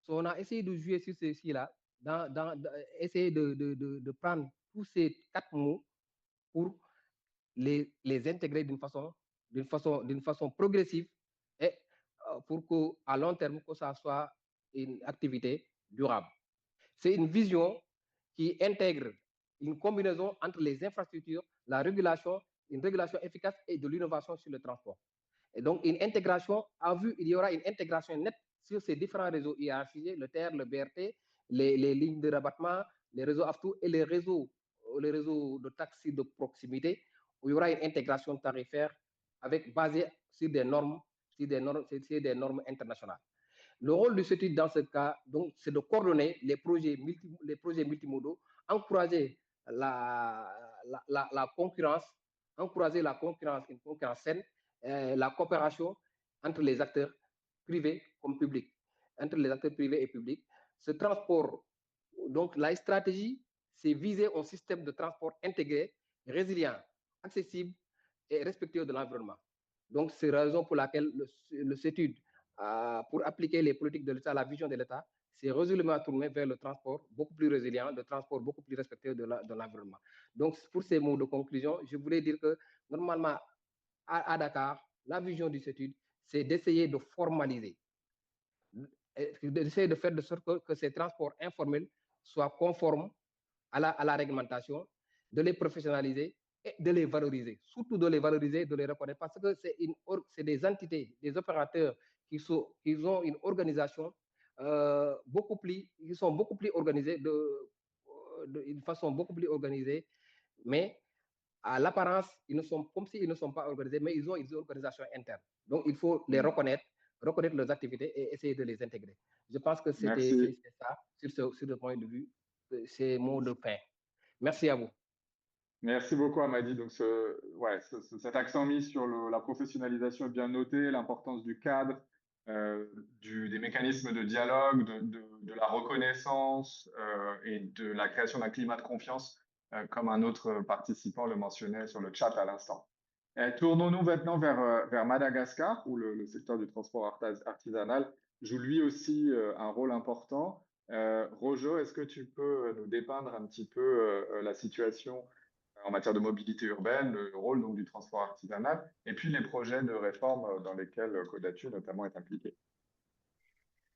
S4: So, on a essayé de jouer sur ceci-là, essayer de prendre tous ces 4 mots pour les intégrer d'une façon progressive et pour qu'à long terme, que ça soit une activité durable. C'est une vision qui intègre une combinaison entre les infrastructures, une régulation efficace et de l'innovation sur le transport. Et donc, il y aura une intégration nette sur ces différents réseaux hiérarchisés, le TER, le BRT, les lignes de rabattement, les réseaux AFTU et les réseaux de taxis de proximité, où il y aura une intégration tarifaire basée sur des normes internationales. Le rôle du CETUD dans ce cas, donc, c'est de coordonner les projets multimodaux, encourager la concurrence, une concurrence saine, la coopération entre les acteurs privés comme publics, entre les acteurs privés et publics. Ce transport, donc la stratégie, c'est viser un système de transport intégré, résilient, accessible et respectueux de l'environnement. Donc, c'est la raison pour laquelle le CETUD, pour appliquer les politiques de l'État, la vision de l'État, c'est résolument tourné vers le transport beaucoup plus résilient, le transport beaucoup plus respectueux de l'environnement. Donc, pour ces mots de conclusion, je voulais dire que normalement, à Dakar, la vision du CETUD, c'est d'essayer de formaliser, d'essayer de faire de sorte que ces transports informels soient conformes à la réglementation, de les professionnaliser et de les valoriser. Surtout de les valoriser, de les reconnaître, parce que c'est des entités, des opérateurs qui ont une organisation qui sont beaucoup plus organisés d'une façon beaucoup plus organisée, mais à l'apparence, ils ne sont comme s'ils ne sont pas organisés, mais ils ont une organisation interne. Donc, il faut les reconnaître leurs activités et essayer de les intégrer. Je pense que c'est ça, sur le point de vue, ces mots de fin. Merci à vous.
S2: Merci beaucoup, Amady. Donc, cet accent mis sur la professionnalisation est bien noté, l'importance du cadre, des mécanismes de dialogue, de la reconnaissance et de la création d'un climat de confiance, comme un autre participant le mentionnait sur le chat à l'instant. Tournons-nous maintenant vers Madagascar, où le secteur du transport artisanal joue lui aussi un rôle important. Rojo, est-ce que tu peux nous dépeindre un petit peu la situation en matière de mobilité urbaine, le rôle donc, du transport artisanal, et puis les projets de réforme dans lesquels Codatu notamment est impliqué?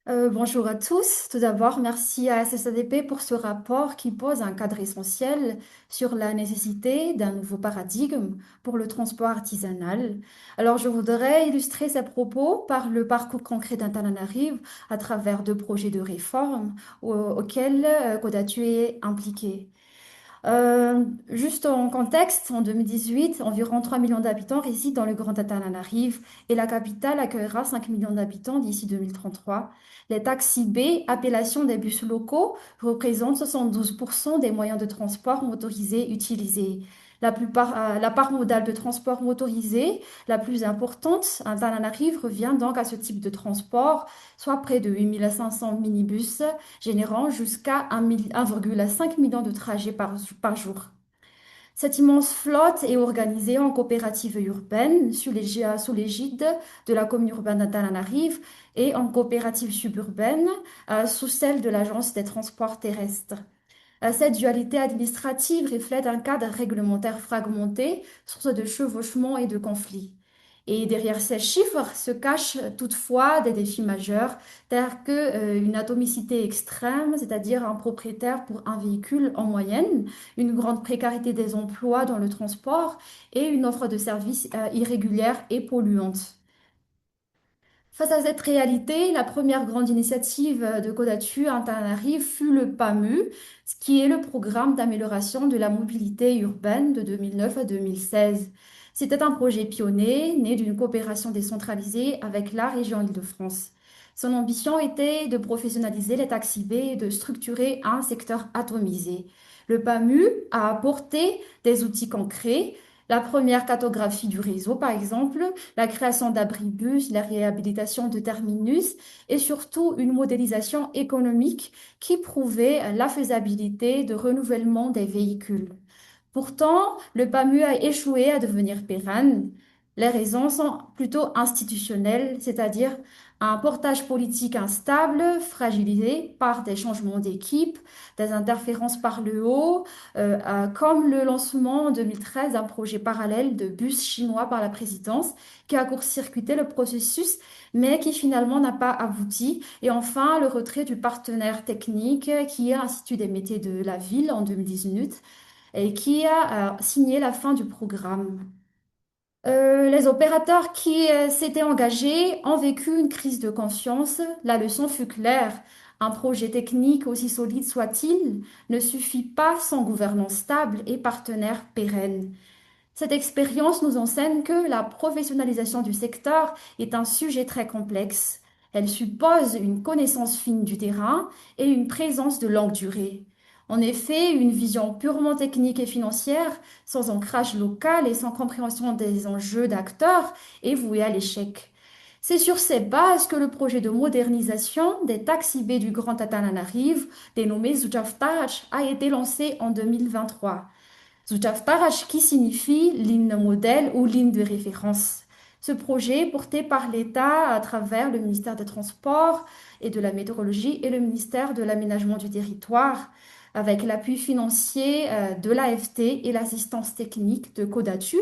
S5: Bonjour à tous. Tout d'abord, merci à SSADP pour ce rapport qui pose un cadre essentiel sur la nécessité d'un nouveau paradigme pour le transport artisanal. Alors, je voudrais illustrer ces propos par le parcours concret d'Antananarive à travers deux projets de réforme auxquels Kodatu est impliqué. Juste en contexte, en 2018, environ 3 millions d'habitants résident dans le Grand Antananarive et la capitale accueillera 5 millions d'habitants d'ici 2033. Les taxis B, appellation des bus locaux, représentent 72% des moyens de transport motorisés utilisés. La part modale de transport motorisé la plus importante à Antananarive revient donc à ce type de transport, soit près de 8500 minibus générant jusqu'à 1,5 million de trajets par jour. Cette immense flotte est organisée en coopératives urbaines sous l'égide de la commune urbaine d'Antananarive et en coopératives suburbaines sous celle de l'Agence des transports terrestres. Cette dualité administrative reflète un cadre réglementaire fragmenté, source de chevauchements et de conflits. Et derrière ces chiffres se cachent toutefois des défis majeurs, tels que une atomicité extrême, c'est-à-dire un propriétaire pour un véhicule en moyenne, une grande précarité des emplois dans le transport et une offre de services irrégulière et polluante. Face à cette réalité, la première grande initiative de Kodatu Antananarive fut le PAMU, ce qui est le programme d'amélioration de la mobilité urbaine de 2009 à 2016. C'était un projet pionnier, né d'une coopération décentralisée avec la région Île-de-France. Son ambition était de professionnaliser les taxis B et de structurer un secteur atomisé. Le PAMU a apporté des outils concrets, la première cartographie du réseau, par exemple, la création d'abribus, la réhabilitation de terminus et surtout une modélisation économique qui prouvait la faisabilité de renouvellement des véhicules. Pourtant, le PAMU a échoué à devenir pérenne. Les raisons sont plutôt institutionnelles, c'est-à-dire un portage politique instable, fragilisé par des changements d'équipe, des interférences par le haut, comme le lancement en 2013 d'un projet parallèle de bus chinois par la présidence qui a court-circuité le processus, mais qui finalement n'a pas abouti. Et enfin, le retrait du partenaire technique qui est l'Institut des métiers de la ville en 2018 et qui a signé la fin du programme. Les opérateurs qui s'étaient engagés ont vécu une crise de confiance. La leçon fut claire. Un projet technique, aussi solide soit-il, ne suffit pas sans gouvernance stable et partenaires pérennes. Cette expérience nous enseigne que la professionnalisation du secteur est un sujet très complexe. Elle suppose une connaissance fine du terrain et une présence de longue durée. En effet, une vision purement technique et financière, sans ancrage local et sans compréhension des enjeux d'acteurs, est vouée à l'échec. C'est sur ces bases que le projet de modernisation des taxis B du Grand Antananarive, dénommé Zujaftarach, a été lancé en 2023. Zujaftarach qui signifie ligne modèle ou ligne de référence. Ce projet, porté par l'État à travers le ministère des Transports et de la Météorologie et le ministère de l'Aménagement du Territoire, avec l'appui financier de l'AFT et l'assistance technique de Kodatu,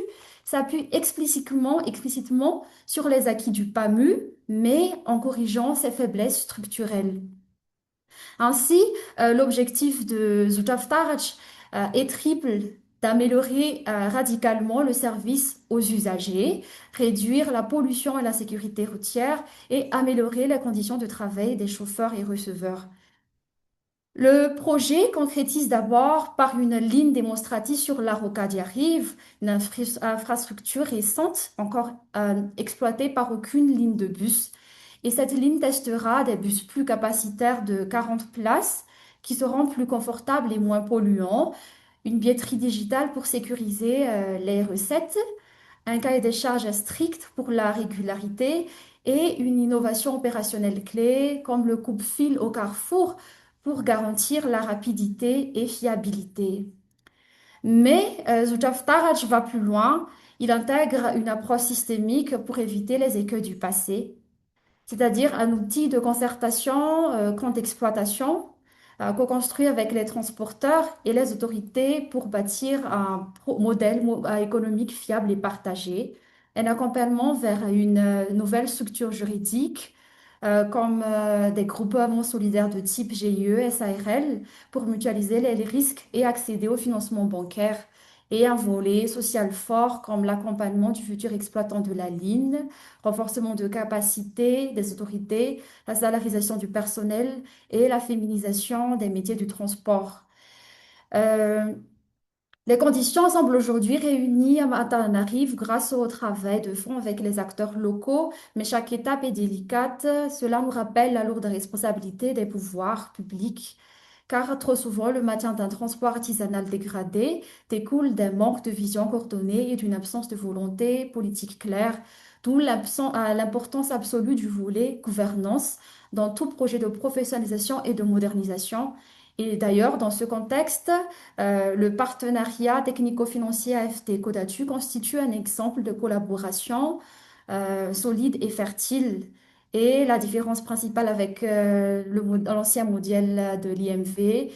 S5: s'appuie explicitement sur les acquis du PAMU, mais en corrigeant ses faiblesses structurelles. Ainsi, l'objectif de Zujaftarach est triple: d'améliorer radicalement le service aux usagers, réduire la pollution et la sécurité routière et améliorer les conditions de travail des chauffeurs et receveurs. Le projet concrétise d'abord par une ligne démonstrative sur la Rocade Rive, une infrastructure récente, encore exploitée par aucune ligne de bus. Et cette ligne testera des bus plus capacitaires de 40 places qui seront plus confortables et moins polluants, une billetterie digitale pour sécuriser les recettes, un cahier des charges strict pour la régularité et une innovation opérationnelle clé comme le coupe-fil au carrefour pour garantir la rapidité et fiabilité. Mais Zujaftarach va plus loin. Il intègre une approche systémique pour éviter les écueils du passé, c'est-à-dire un outil de concertation, compte d'exploitation, co-construit avec les transporteurs et les autorités pour bâtir un modèle économique fiable et partagé, un accompagnement vers une nouvelle structure juridique, comme des groupements solidaires de type GIE, SARL, pour mutualiser les risques et accéder au financement bancaire. Et un volet social fort comme l'accompagnement du futur exploitant de la ligne, renforcement de capacité des autorités, la salarisation du personnel et la féminisation des métiers du transport. Euh, les conditions semblent aujourd'hui réunies à Antananarive grâce au travail de fond avec les acteurs locaux, mais chaque étape est délicate. Cela nous rappelle la lourde responsabilité des pouvoirs publics, car trop souvent le maintien d'un transport artisanal dégradé découle d'un manque de vision coordonnée et d'une absence de volonté politique claire, d'où l'importance absolue du volet gouvernance dans tout projet de professionnalisation et de modernisation. Et d'ailleurs, dans ce contexte, le partenariat technico-financier AFT-Kodatu constitue un exemple de collaboration solide et fertile. Et la différence principale avec l'ancien modèle de l'IMV,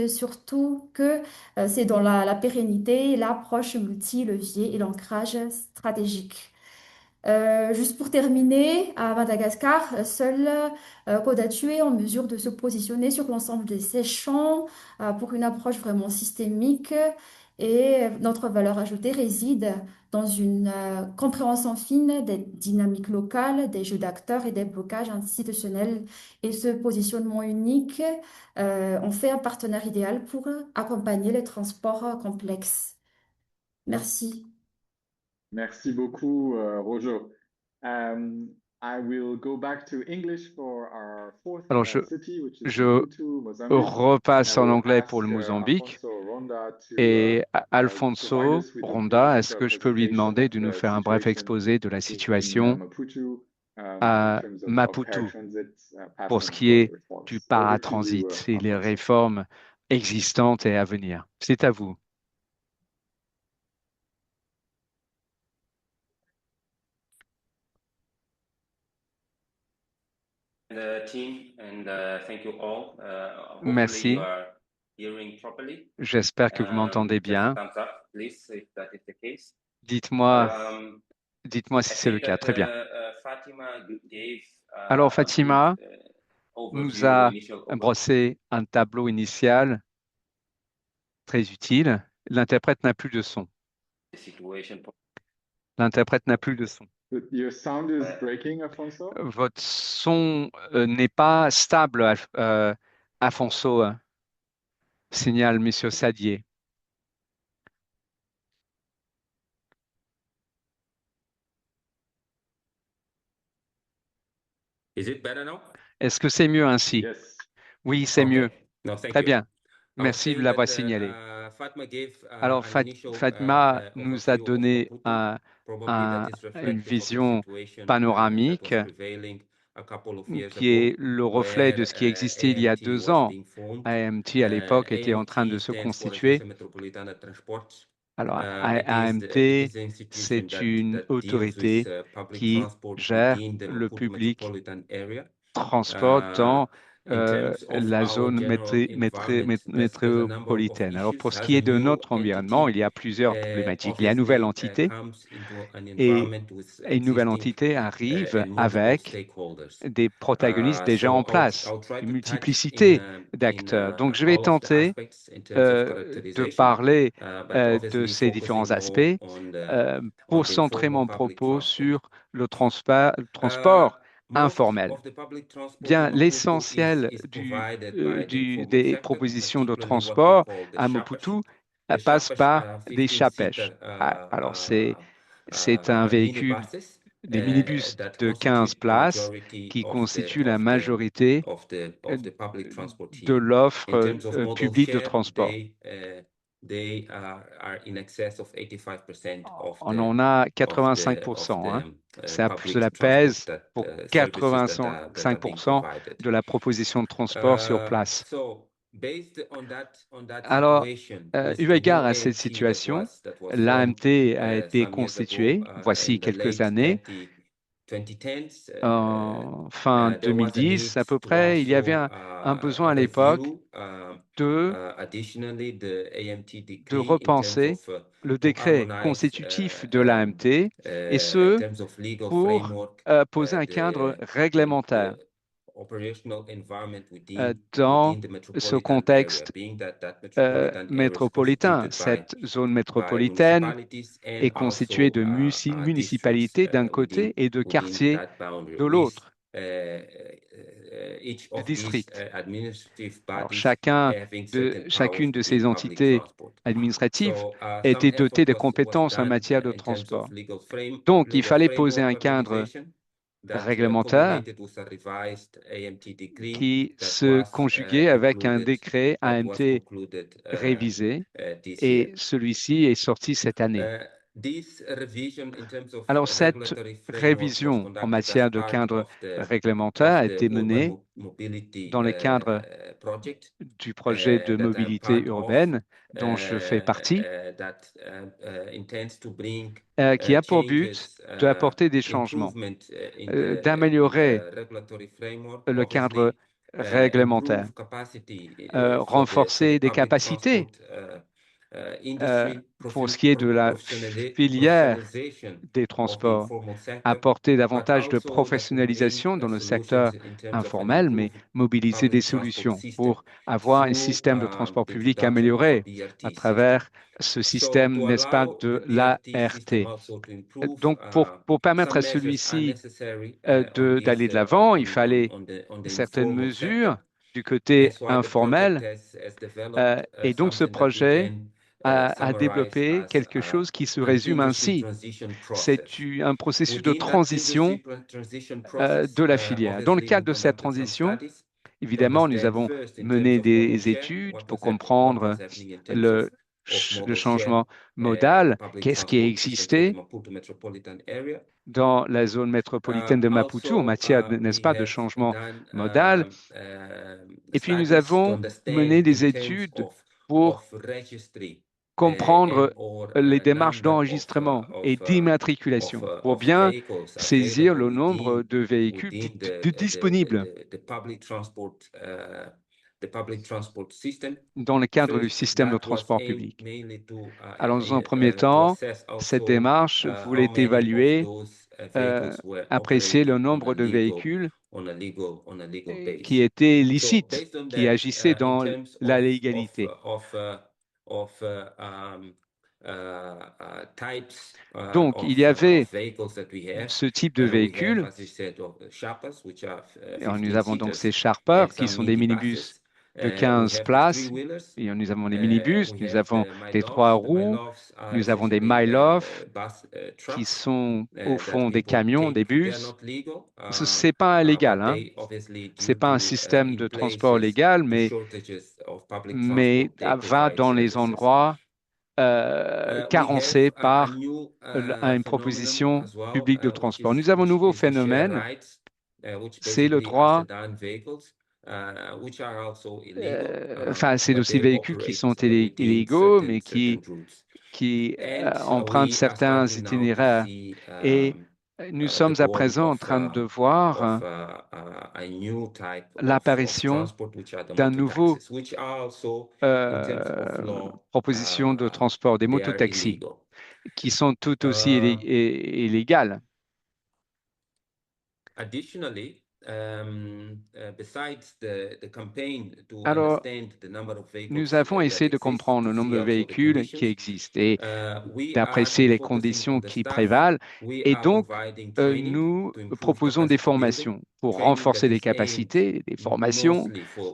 S5: surtout que c'est dans la pérennité, l'approche multi-levier et l'ancrage stratégique. Juste pour terminer, à Madagascar, seul Kodatu est en mesure de se positionner sur l'ensemble de ces champs pour une approche vraiment systémique. Et notre valeur ajoutée réside dans une compréhension fine des dynamiques locales, des jeux d'acteurs et des blocages institutionnels. Et ce positionnement unique en fait un partenaire idéal pour accompagner les transports complexes. Merci.
S2: Merci beaucoup, Rojo. I will go back to English for our fourth
S1: Alors,
S2: city, which is
S1: je
S2: Maputo, Mozambique.
S1: repasse
S2: I
S1: en
S2: will
S1: anglais pour
S2: ask
S1: le Mozambique.
S2: Afonso Ronda to
S1: Et
S2: provide
S1: Alfonso
S2: us with a
S1: Ronda,
S2: brief
S1: est-ce que je peux lui
S2: presentation
S1: demander
S2: of
S1: de nous
S2: the
S1: faire un bref
S2: situation
S1: exposé de la
S2: in
S1: situation
S2: Maputo in
S1: à
S2: terms of
S1: Maputo
S2: paratransit,
S1: pour ce
S2: passenger
S1: qui est
S2: reforms.
S1: du
S2: Over to you,
S1: paratransit et les
S2: Afonso.
S1: réformes existantes et à venir? C'est à vous. Merci. J'espère que vous m'entendez bien. Dites-moi si c'est le cas. Très bien. Alors, Fatima nous a brossé un tableau initial très utile. L'interprète n'a plus de son. L'interprète n'a plus de son.
S2: Your sound is breaking, Afonso.
S1: Votre son n'est pas stable, Afonso, signale Monsieur Sadier. Est-ce que c'est mieux ainsi?
S2: Yes.
S1: Oui, c'est mieux.
S6: No, thank
S1: Très
S6: you.
S1: bien.
S6: I was
S1: Merci de
S6: saying
S1: l'avoir
S6: that
S1: signalé.
S6: Fatma gave
S1: Alors,
S6: an initial
S1: Fatma nous a
S6: overview of
S1: donné
S6: Maputo, probably that is
S1: une
S6: reflective of the
S1: vision
S6: situation that
S1: panoramique
S6: was prevailing a couple of years
S1: qui
S6: ago,
S1: est le reflet de
S6: where
S1: ce qui existait il y a
S6: AMT
S1: 2
S6: was
S1: ans.
S6: being formed.
S1: AMT, à l'époque, était en train de
S6: AMT
S1: se
S6: stands for
S1: constituer.
S6: Agência Metropolitana de Transportes.
S1: Alors,
S6: It
S1: AMT,
S6: is an institution
S1: c'est une
S6: that deals
S1: autorité
S6: with public
S1: qui
S6: transport
S1: gère
S6: within the
S1: le
S6: Maputo
S1: public
S6: metropolitan area.
S1: transport dans
S6: In terms of
S1: la
S6: our
S1: zone
S6: general environment, there's a number of
S1: métropolitaine. Alors,
S6: issues.
S1: pour ce
S6: As
S1: qui
S6: a
S1: est de
S6: new
S1: notre environnement, il
S6: entity,
S1: y a plusieurs problématiques. Il y a une nouvelle
S6: obviously
S1: entité
S6: comes into an
S1: et
S6: environment with
S1: une nouvelle
S6: existing
S1: entité arrive
S6: and multiple
S1: avec
S6: stakeholders.
S1: des protagonistes déjà en place,
S6: I'll try
S1: une
S6: to touch
S1: multiplicité
S6: in
S1: d'acteurs. Donc, je vais
S6: all of the
S1: tenter
S6: aspects in terms of
S1: de
S6: characterization,
S1: parler
S6: but
S1: de
S6: obviously
S1: ces différents
S6: focusing
S1: aspects
S6: more on
S1: pour
S6: the
S1: centrer
S6: informal
S1: mon
S6: public
S1: propos
S6: transport.
S1: sur le transport
S6: Most
S1: informel.
S6: of the public transport in
S1: Bien,
S6: Maputo
S1: l'essentiel
S6: is provided by the informal
S1: des
S6: sector,
S1: propositions de
S6: particularly what we
S1: transport
S6: call the
S1: à
S6: shoppers.
S1: Maputo
S6: The
S1: passe
S6: shoppers
S1: par
S6: are
S1: des
S6: 15-seater
S1: chapèches. Alors, c'est un véhicule,
S6: minibuses
S1: des minibus
S6: that
S1: de 15
S6: constitute the
S1: places
S6: majority
S1: qui constituent la majorité
S6: of the public transport
S1: de
S6: here. In
S1: l'offre
S6: terms of modal
S1: publique de
S6: share,
S1: transport.
S6: they are in excess of 85% of
S1: On en a 85%. Hein. Cela pèse pour
S6: services that are being
S1: 85%
S6: provided.
S1: de la proposition de transport sur place.
S6: So based on that
S1: Alors,
S6: situation,
S1: eu
S6: with the
S1: égard
S6: new
S1: à cette
S6: AMT
S1: situation,
S6: that was formed
S1: l'AMT a été
S6: some years ago,
S1: constituée, voici
S6: in the
S1: quelques
S6: late
S1: années,
S6: 2010s,
S1: en fin
S6: there was a
S1: 2010
S6: need
S1: à peu
S6: to
S1: près. Il y avait
S6: also
S1: un besoin à l'époque
S6: review
S1: de repenser le décret constitutif de l'AMT, et ce, pour poser un cadre réglementaire dans ce contexte métropolitain. Cette zone métropolitaine est constituée de municipalités d'un côté et de quartiers de l'autre, de districts. Alors, chacune de ces entités administratives était dotée de compétences en matière de transport. Donc, il fallait poser un cadre réglementaire qui se conjuguait avec un décret AMT révisé, et celui-ci est sorti cette année. Alors, cette révision en matière de cadre réglementaire a été menée dans le cadre du projet de mobilité urbaine dont je fais partie, qui a pour but d'apporter des changements, d'améliorer le cadre réglementaire, renforcer des capacités pour ce qui est de la filière des transports, apporter davantage de professionnalisation dans le secteur informel, mais mobiliser des solutions pour avoir un système de transport public amélioré à travers ce système, n'est-ce pas, de l'ART. Donc, pour permettre à celui-ci d'aller de l'avant, il fallait certaines mesures du côté informel, et donc ce projet a développé quelque chose qui se résume ainsi. C'est un processus de transition de la filière. Dans le cadre de cette transition, évidemment, nous avons mené des études pour comprendre le changement modal, qu'est-ce qui existait dans la zone métropolitaine de Maputo en matière, n'est-ce pas, de changement modal. Et puis, nous avons mené des études pour comprendre les démarches d'enregistrement et d'immatriculation pour bien saisir le nombre de véhicules disponibles dans le cadre du système de transport public. Alors, dans un premier temps, cette démarche voulait évaluer, apprécier le nombre de véhicules qui étaient licites, qui agissaient dans la légalité. Donc, il y avait ce type de véhicules. Nous avons donc ces Sharpers qui sont des minibus de 15 places. Et nous avons des minibus, nous avons des 3 roues, nous avons des My-Love qui sont au fond des camions, des bus. Ce n'est pas illégal, hein? Ce n'est pas un système de transport légal, mais va dans les endroits carencés par une proposition publique de transport. Nous avons un nouveau phénomène, c'est le droit. C'est aussi des véhicules qui sont illégaux, mais qui empruntent certains itinéraires. Et nous sommes à présent en train de voir l'apparition d'un nouveau proposition de transport, des mototaxis, qui sont tout aussi illégales. Alors, nous avons essayé de comprendre le nombre de véhicules qui existent et d'apprécier les conditions qui prévalent. Et donc, nous proposons des formations pour renforcer les capacités, des formations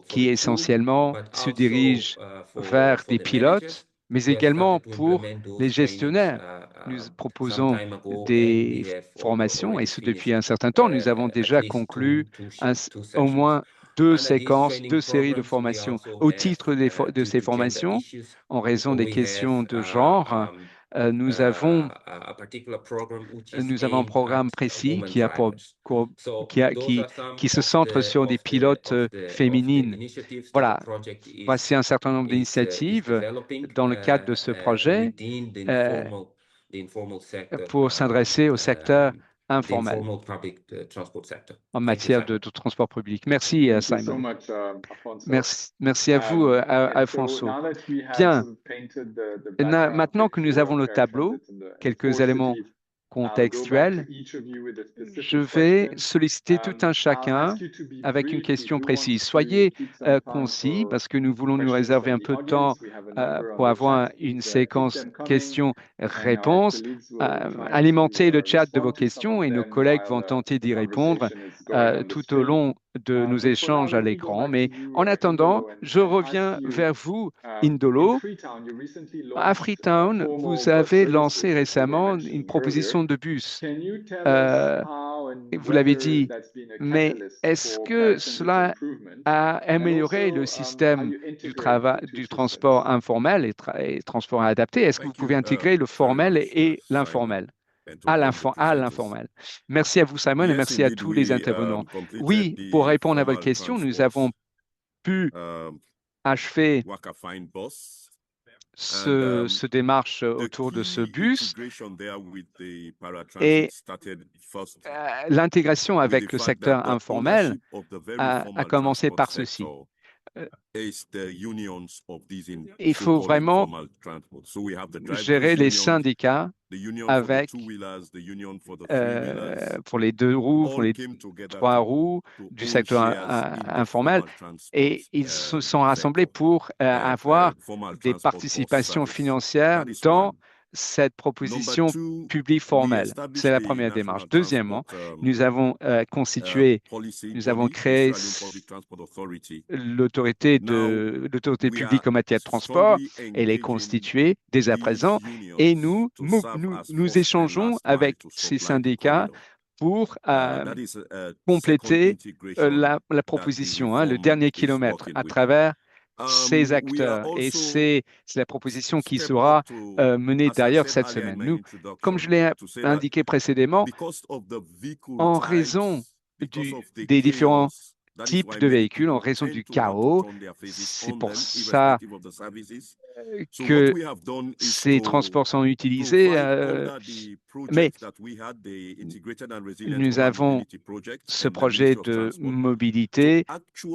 S1: qui essentiellement se dirigent vers des pilotes, mais également pour les gestionnaires. Nous proposons des formations, et ce depuis un certain temps. Nous avons déjà conclu au moins deux séries de formations. Au titre de ces formations, en raison des questions de genre, nous avons un programme précis qui se centre sur des pilotes féminines. Voilà, voici un certain nombre d'initiatives dans le cadre de ce projet pour s'adresser au secteur informel
S6: informal public transport sector.
S1: en
S6: Thank you,
S1: matière
S6: Simon.
S1: de transport public. Merci,
S2: Thank you so
S1: Simon.
S2: much, Alfonso.
S1: Merci à vous,
S2: And so
S1: Alfonso.
S2: now that we have
S1: Bien.
S2: sort of painted the background
S1: Maintenant que nous
S2: picture
S1: avons
S2: of
S1: le
S2: Air
S1: tableau,
S2: Transit in the
S1: quelques
S2: four
S1: éléments
S2: cities, I'll go back
S1: contextuels,
S2: to each of you with a specific
S1: je vais
S2: question.
S1: solliciter tout un
S2: I'll
S1: chacun
S2: ask you to be
S1: avec une
S2: brief. We
S1: question
S2: do want
S1: précise.
S2: to
S1: Soyez
S2: keep some time
S1: concis
S2: for
S1: parce que nous voulons nous
S2: questions
S1: réserver
S2: from
S1: un
S2: the
S1: peu de temps
S2: audience. We have a number on
S1: pour
S2: the
S1: avoir
S2: chat.
S1: une
S2: Please keep
S1: séquence
S2: them coming, and our
S1: questions-réponses.
S2: colleagues will try
S1: Alimenter le
S2: to
S1: chat de
S2: respond
S1: vos
S2: to some
S1: questions
S2: of
S1: et nos
S2: them
S1: collègues vont
S2: while
S1: tenter
S2: the
S1: d'y répondre
S2: conversation is going on the
S1: tout au
S2: stream.
S1: long de nos
S2: But for now,
S1: échanges à
S2: let me go
S1: l'écran.
S2: back
S1: Mais
S2: to you,
S1: en attendant,
S2: Indolo,
S1: je
S2: and ask
S1: reviens
S2: you,
S1: vers vous,
S2: in
S1: Indolo.
S2: Freetown, you recently
S1: À
S2: launched a
S1: Freetown,
S2: formal
S1: vous
S2: bus
S1: avez
S2: service,
S1: lancé
S2: which I think you were
S1: récemment une
S2: mentioning
S1: proposition
S2: earlier.
S1: de bus.
S2: Can you tell us
S1: Euh,
S2: how and
S1: Vous l'avez
S2: whether
S1: dit,
S2: that's been a
S1: mais
S2: catalyst
S1: est-ce
S2: for
S1: que
S2: passengers
S1: cela
S2: improvement?
S1: a
S2: And
S1: amélioré le
S2: also, how
S1: système
S2: you
S1: du
S2: integrate the two
S1: transport
S2: systems?
S1: informel et transport adapté? Est-ce que vous
S7: Thank
S1: pouvez
S7: you
S1: intégrer le
S7: very
S1: formel
S7: much,
S1: et
S7: Simon,
S1: l'informel
S7: and to all the
S1: à
S7: presenters.
S1: l'informel? Merci à vous, Simon, et
S7: Yes,
S1: merci à
S7: indeed,
S1: tous les
S7: we
S1: intervenants.
S7: completed
S1: Oui, pour
S7: the
S1: répondre à votre
S7: formal
S1: question, nous
S7: transport
S1: avons pu achever
S7: Waka Fine bus.
S1: ce démarche
S7: The
S1: autour de ce
S7: key
S1: bus
S7: integration there with the paratransit
S1: et
S7: started first
S1: l'intégration
S7: with
S1: avec
S7: the
S1: le
S7: fact that
S1: secteur
S7: the
S1: informel
S7: ownership of the very
S1: a
S7: formal
S1: commencé
S7: transport
S1: par ceci.
S7: sector is the unions of these
S1: Il faut
S7: so-called
S1: vraiment
S7: informal transport. So we have the drivers
S1: gérer les
S7: unions,
S1: syndicats
S7: the union
S1: avec,
S7: for the two-wheelers, the union for the three-wheelers,
S1: pour les 2 roues, pour
S7: all
S1: les
S7: came together
S1: 3 roues
S7: to
S1: du
S7: own
S1: secteur
S7: shares in the
S1: informel
S7: formal transport
S1: et ils se sont rassemblés
S7: sector
S1: pour
S7: and
S1: avoir
S7: formal
S1: des
S7: transport bus
S1: participations
S7: service.
S1: financières
S7: That is
S1: dans
S7: one.
S1: cette
S7: Number
S1: proposition
S7: two,
S1: publique
S7: we
S1: formelle. C'est
S7: established
S1: la
S7: the
S1: première
S7: National
S1: démarche. Deuxièmement,
S7: Transport
S1: nous avons constitué,
S7: Policy
S1: nous avons
S7: Body,
S1: créé
S7: Australian Public Transport Authority.
S1: l'autorité
S7: Now, we
S1: publique
S7: are
S1: en matière de transport.
S7: strongly
S1: Elle est
S7: engaging
S1: constituée dès à
S7: these
S1: présent et
S7: unions to serve as
S1: nous
S7: first and
S1: échangeons
S7: last mile
S1: avec
S7: to
S1: ces
S7: supply the
S1: syndicats
S7: corridor.
S1: pour
S7: That is a second
S1: compléter
S7: integration
S1: la
S7: that the
S1: proposition, le
S7: reform
S1: dernier
S7: is
S1: kilomètre,
S7: working
S1: à
S7: with.
S1: travers ces
S7: We are
S1: acteurs. Et
S7: also
S1: c'est la proposition qui
S7: stepped
S1: sera
S7: up to,
S1: menée
S7: as I
S1: d'ailleurs
S7: said
S1: cette
S7: earlier in
S1: semaine.
S7: my
S1: Nous, comme je
S7: introduction,
S1: l'ai
S7: to say that
S1: indiqué précédemment,
S7: because of the vehicle
S1: en
S7: types,
S1: raison
S7: because of the
S1: des différents
S7: chaos, that is
S1: types
S7: why
S1: de
S7: many
S1: véhicules, en
S7: people
S1: raison
S7: tend
S1: du
S7: to want to
S1: chaos,
S7: turn their faces
S1: c'est
S7: on
S1: pour
S7: them,
S1: ça
S7: irrespective of the services. So
S1: que
S7: what we have done is
S1: ces
S7: to
S1: transports sont utilisés,
S7: provide under the
S1: mais
S7: project that we had, the Integrated and Resilient
S1: nous
S7: Urban
S1: avons
S7: Mobility Project
S1: ce
S7: in the
S1: projet
S7: Ministry of
S1: de
S7: Transport, to
S1: mobilité
S7: actually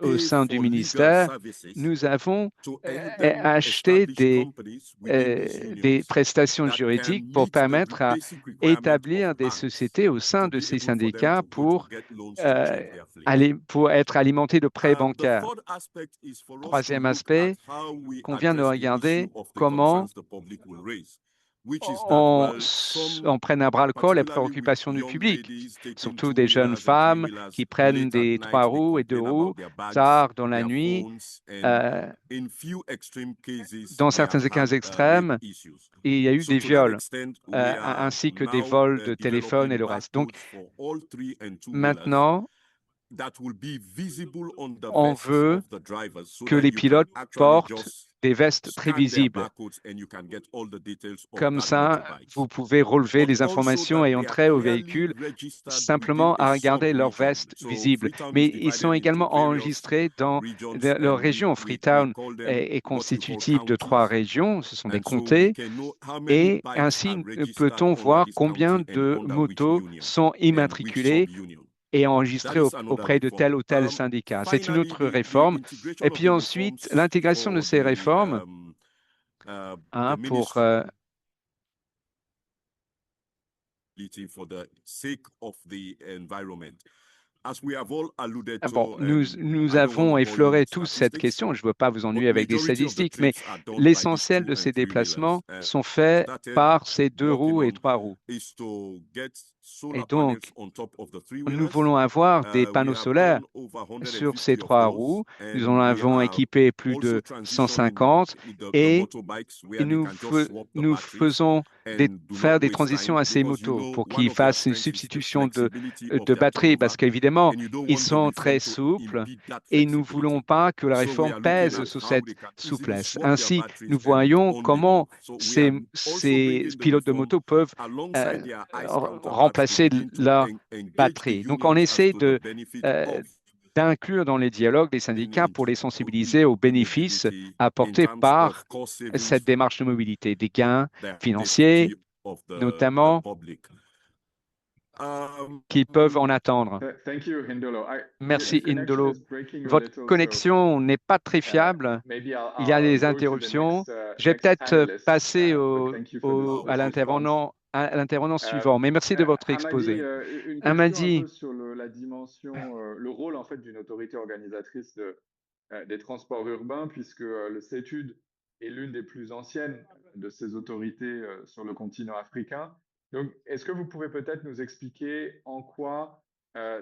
S1: au
S7: pay
S1: sein du
S7: for legal
S1: ministère.
S7: services,
S1: Nous avons
S7: to help them
S1: acheté
S7: establish companies within these
S1: des
S7: unions
S1: prestations
S7: that
S1: juridiques
S7: can
S1: pour
S7: meet the
S1: permettre à
S7: basic requirements
S1: établir
S7: of
S1: des
S7: banks
S1: sociétés au sein
S7: to
S1: de
S7: be
S1: ces
S7: able for them
S1: syndicats
S7: to go to get loans to change their fleet.
S1: pour être alimentés de prêts
S7: The
S1: bancaires.
S7: third aspect is for us to
S1: Troisième
S7: look at
S1: aspect,
S7: how we
S1: qu'on vient de
S7: address the issue
S1: regarder
S7: of the
S1: comment
S7: concerns the public will raise, which is that, well, some,
S1: on prenne à bras-le-corps les
S7: particularly with
S1: préoccupations du
S7: young
S1: public,
S7: ladies taking
S1: surtout des jeunes
S7: two-wheelers and
S1: femmes
S7: three-wheelers
S1: qui prennent
S7: late at
S1: des
S7: night,
S1: 3
S7: they
S1: roues et 2
S7: complain
S1: roues
S7: about their bags,
S1: tard dans la
S7: their
S1: nuit.
S7: phones, and in few extreme cases,
S1: Dans
S7: they
S1: certains
S7: have
S1: cas
S7: had
S1: extrêmes,
S7: rape issues.
S1: il y a eu
S7: So
S1: des
S7: to that
S1: viols,
S7: extent, we are
S1: ainsi que des
S7: now
S1: vols de téléphone et le reste. Donc
S7: barcodes for all three and two-wheelers
S1: maintenant,
S7: that will be visible on the
S1: on
S7: vests
S1: veut
S7: of the drivers, so
S1: que
S7: that
S1: les
S7: you can
S1: pilotes
S7: actually
S1: portent
S7: just
S1: des vestes très
S7: scan their
S1: visibles.
S7: barcodes and you can get all the details of
S1: Comme
S7: that
S1: ça,
S7: motorbike.
S1: vous pouvez relever
S7: But
S1: les
S7: also
S1: informations
S7: that
S1: ayant
S7: they are
S1: trait au
S7: clearly
S1: véhicule
S7: registered
S1: simplement
S7: within a
S1: à regarder leur
S7: sub-region.
S1: veste
S7: So
S1: visible.
S7: Freetown
S1: Mais
S7: is
S1: ils sont
S7: divided into
S1: également
S7: various
S1: enregistrés dans
S7: regions,
S1: leur
S7: and
S1: région.
S7: we
S1: Freetown
S7: call them
S1: est
S7: what we call
S1: constitutif de 3
S7: counties.
S1: régions, ce sont des
S7: And so we
S1: comtés,
S7: can know how many
S1: et
S7: bikes
S1: ainsi
S7: are registered
S1: peut-on
S7: under
S1: voir
S7: this
S1: combien
S7: county and
S1: de
S7: under which
S1: motos
S7: union
S1: sont
S7: and which
S1: immatriculées
S7: sub-union.
S1: et
S7: That
S1: enregistrées
S7: is another
S1: auprès de
S7: reform.
S1: tel ou tel syndicat. C'est une
S7: Finally,
S1: autre
S7: the
S1: réforme.
S7: integration
S1: Et
S7: of
S1: puis
S7: the
S1: ensuite,
S7: reforms
S1: l'intégration de
S7: for
S1: ces
S7: the
S1: réformes pour
S7: ministry for the sake of the environment. As we have all alluded to,
S1: nous
S7: I don't
S1: avons
S7: want to bore you
S1: effleuré
S7: with
S1: tous cette
S7: statistics,
S1: question. Je ne veux pas vous
S7: but
S1: ennuyer avec des
S7: majority of the
S1: statistiques, mais
S7: trips are done by these
S1: l'essentiel
S7: 2
S1: de
S7: and
S1: ces
S7: 3-wheelers.
S1: déplacements sont
S7: We
S1: faits
S7: started
S1: par ces 2
S7: working
S1: roues et
S7: on
S1: 3 roues.
S7: is to get
S1: Et
S7: solar
S1: donc,
S7: panels on top of the
S1: nous
S7: 3-wheelers.
S1: voulons avoir des
S7: We
S1: panneaux
S7: have
S1: solaires
S7: done over
S1: sur ces
S7: 150 of
S1: 3
S7: those,
S1: roues. Nous
S7: and
S1: en
S7: we
S1: avons
S7: are
S1: équipé plus
S7: also
S1: de
S7: transitioning
S1: 150
S7: the
S1: et
S7: motorbikes where they can just swap the
S1: nous
S7: batteries
S1: faisons
S7: and do
S1: faire
S7: not
S1: des
S7: waste
S1: transitions
S7: time,
S1: à ces
S7: because you
S1: motos
S7: know
S1: pour
S7: one
S1: qu'ils
S7: of their
S1: fassent une
S7: strengths is the
S1: substitution
S7: flexibility of
S1: de
S7: their
S1: batterie, parce
S7: turnover,
S1: qu'évidemment,
S7: and you don't
S1: ils
S7: want the
S1: sont très
S7: reform to
S1: souples
S7: impede that
S1: et nous ne
S7: flexibility.
S1: voulons pas que la
S7: So we
S1: réforme
S7: are looking
S1: pèse
S7: at
S1: sur
S7: how
S1: cette
S7: they can easily
S1: souplesse.
S7: swap their
S1: Ainsi,
S7: batteries
S1: nous
S7: and
S1: voyons
S7: on the
S1: comment
S7: go. So we are also
S1: ces
S7: bringing the
S1: pilotes de
S7: reform
S1: moto peuvent
S7: alongside their ICE counterparts to
S1: remplacer
S7: begin to
S1: leur
S7: engage the
S1: batterie. Donc, on
S7: unions as
S1: essaie
S7: to the benefit of
S1: d'inclure dans les dialogues les syndicats pour les sensibiliser aux bénéfices apportés par cette démarche de mobilité, des gains financiers, notamment qui peuvent en attendre. Merci, Indolo. Votre connexion n'est pas très fiable. Il y a des interruptions. Je vais peut-être passer à l'intervenant suivant, mais merci de votre exposé.
S2: Une question
S1: Amadi.
S2: un peu sur la dimension, le rôle en fait d'une autorité organisatrice des transports urbains, puisque le CETUD est l'une des plus anciennes de ces autorités sur le continent africain. Donc, est-ce que vous pouvez peut-être nous expliquer en quoi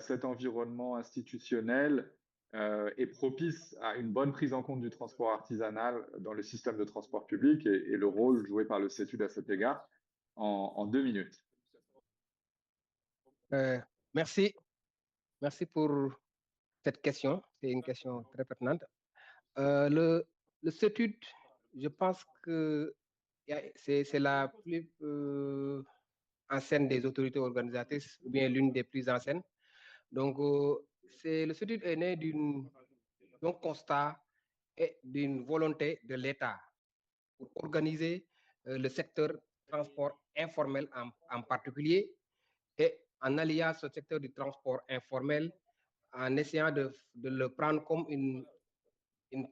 S2: cet environnement institutionnel est propice à une bonne prise en compte du transport artisanal dans le système de transport public et le rôle joué par le CETUD à cet égard en 2 minutes?
S4: Merci pour cette question. C'est une question très pertinente. Le CETUD, je pense que c'est la plus ancienne des autorités organisatrices, ou bien l'une des plus anciennes. Donc, le CETUD est né d'un constat et d'une volonté de l'État pour organiser le secteur transport informel en particulier, et en alliant ce secteur du transport informel, en essayant de le prendre comme une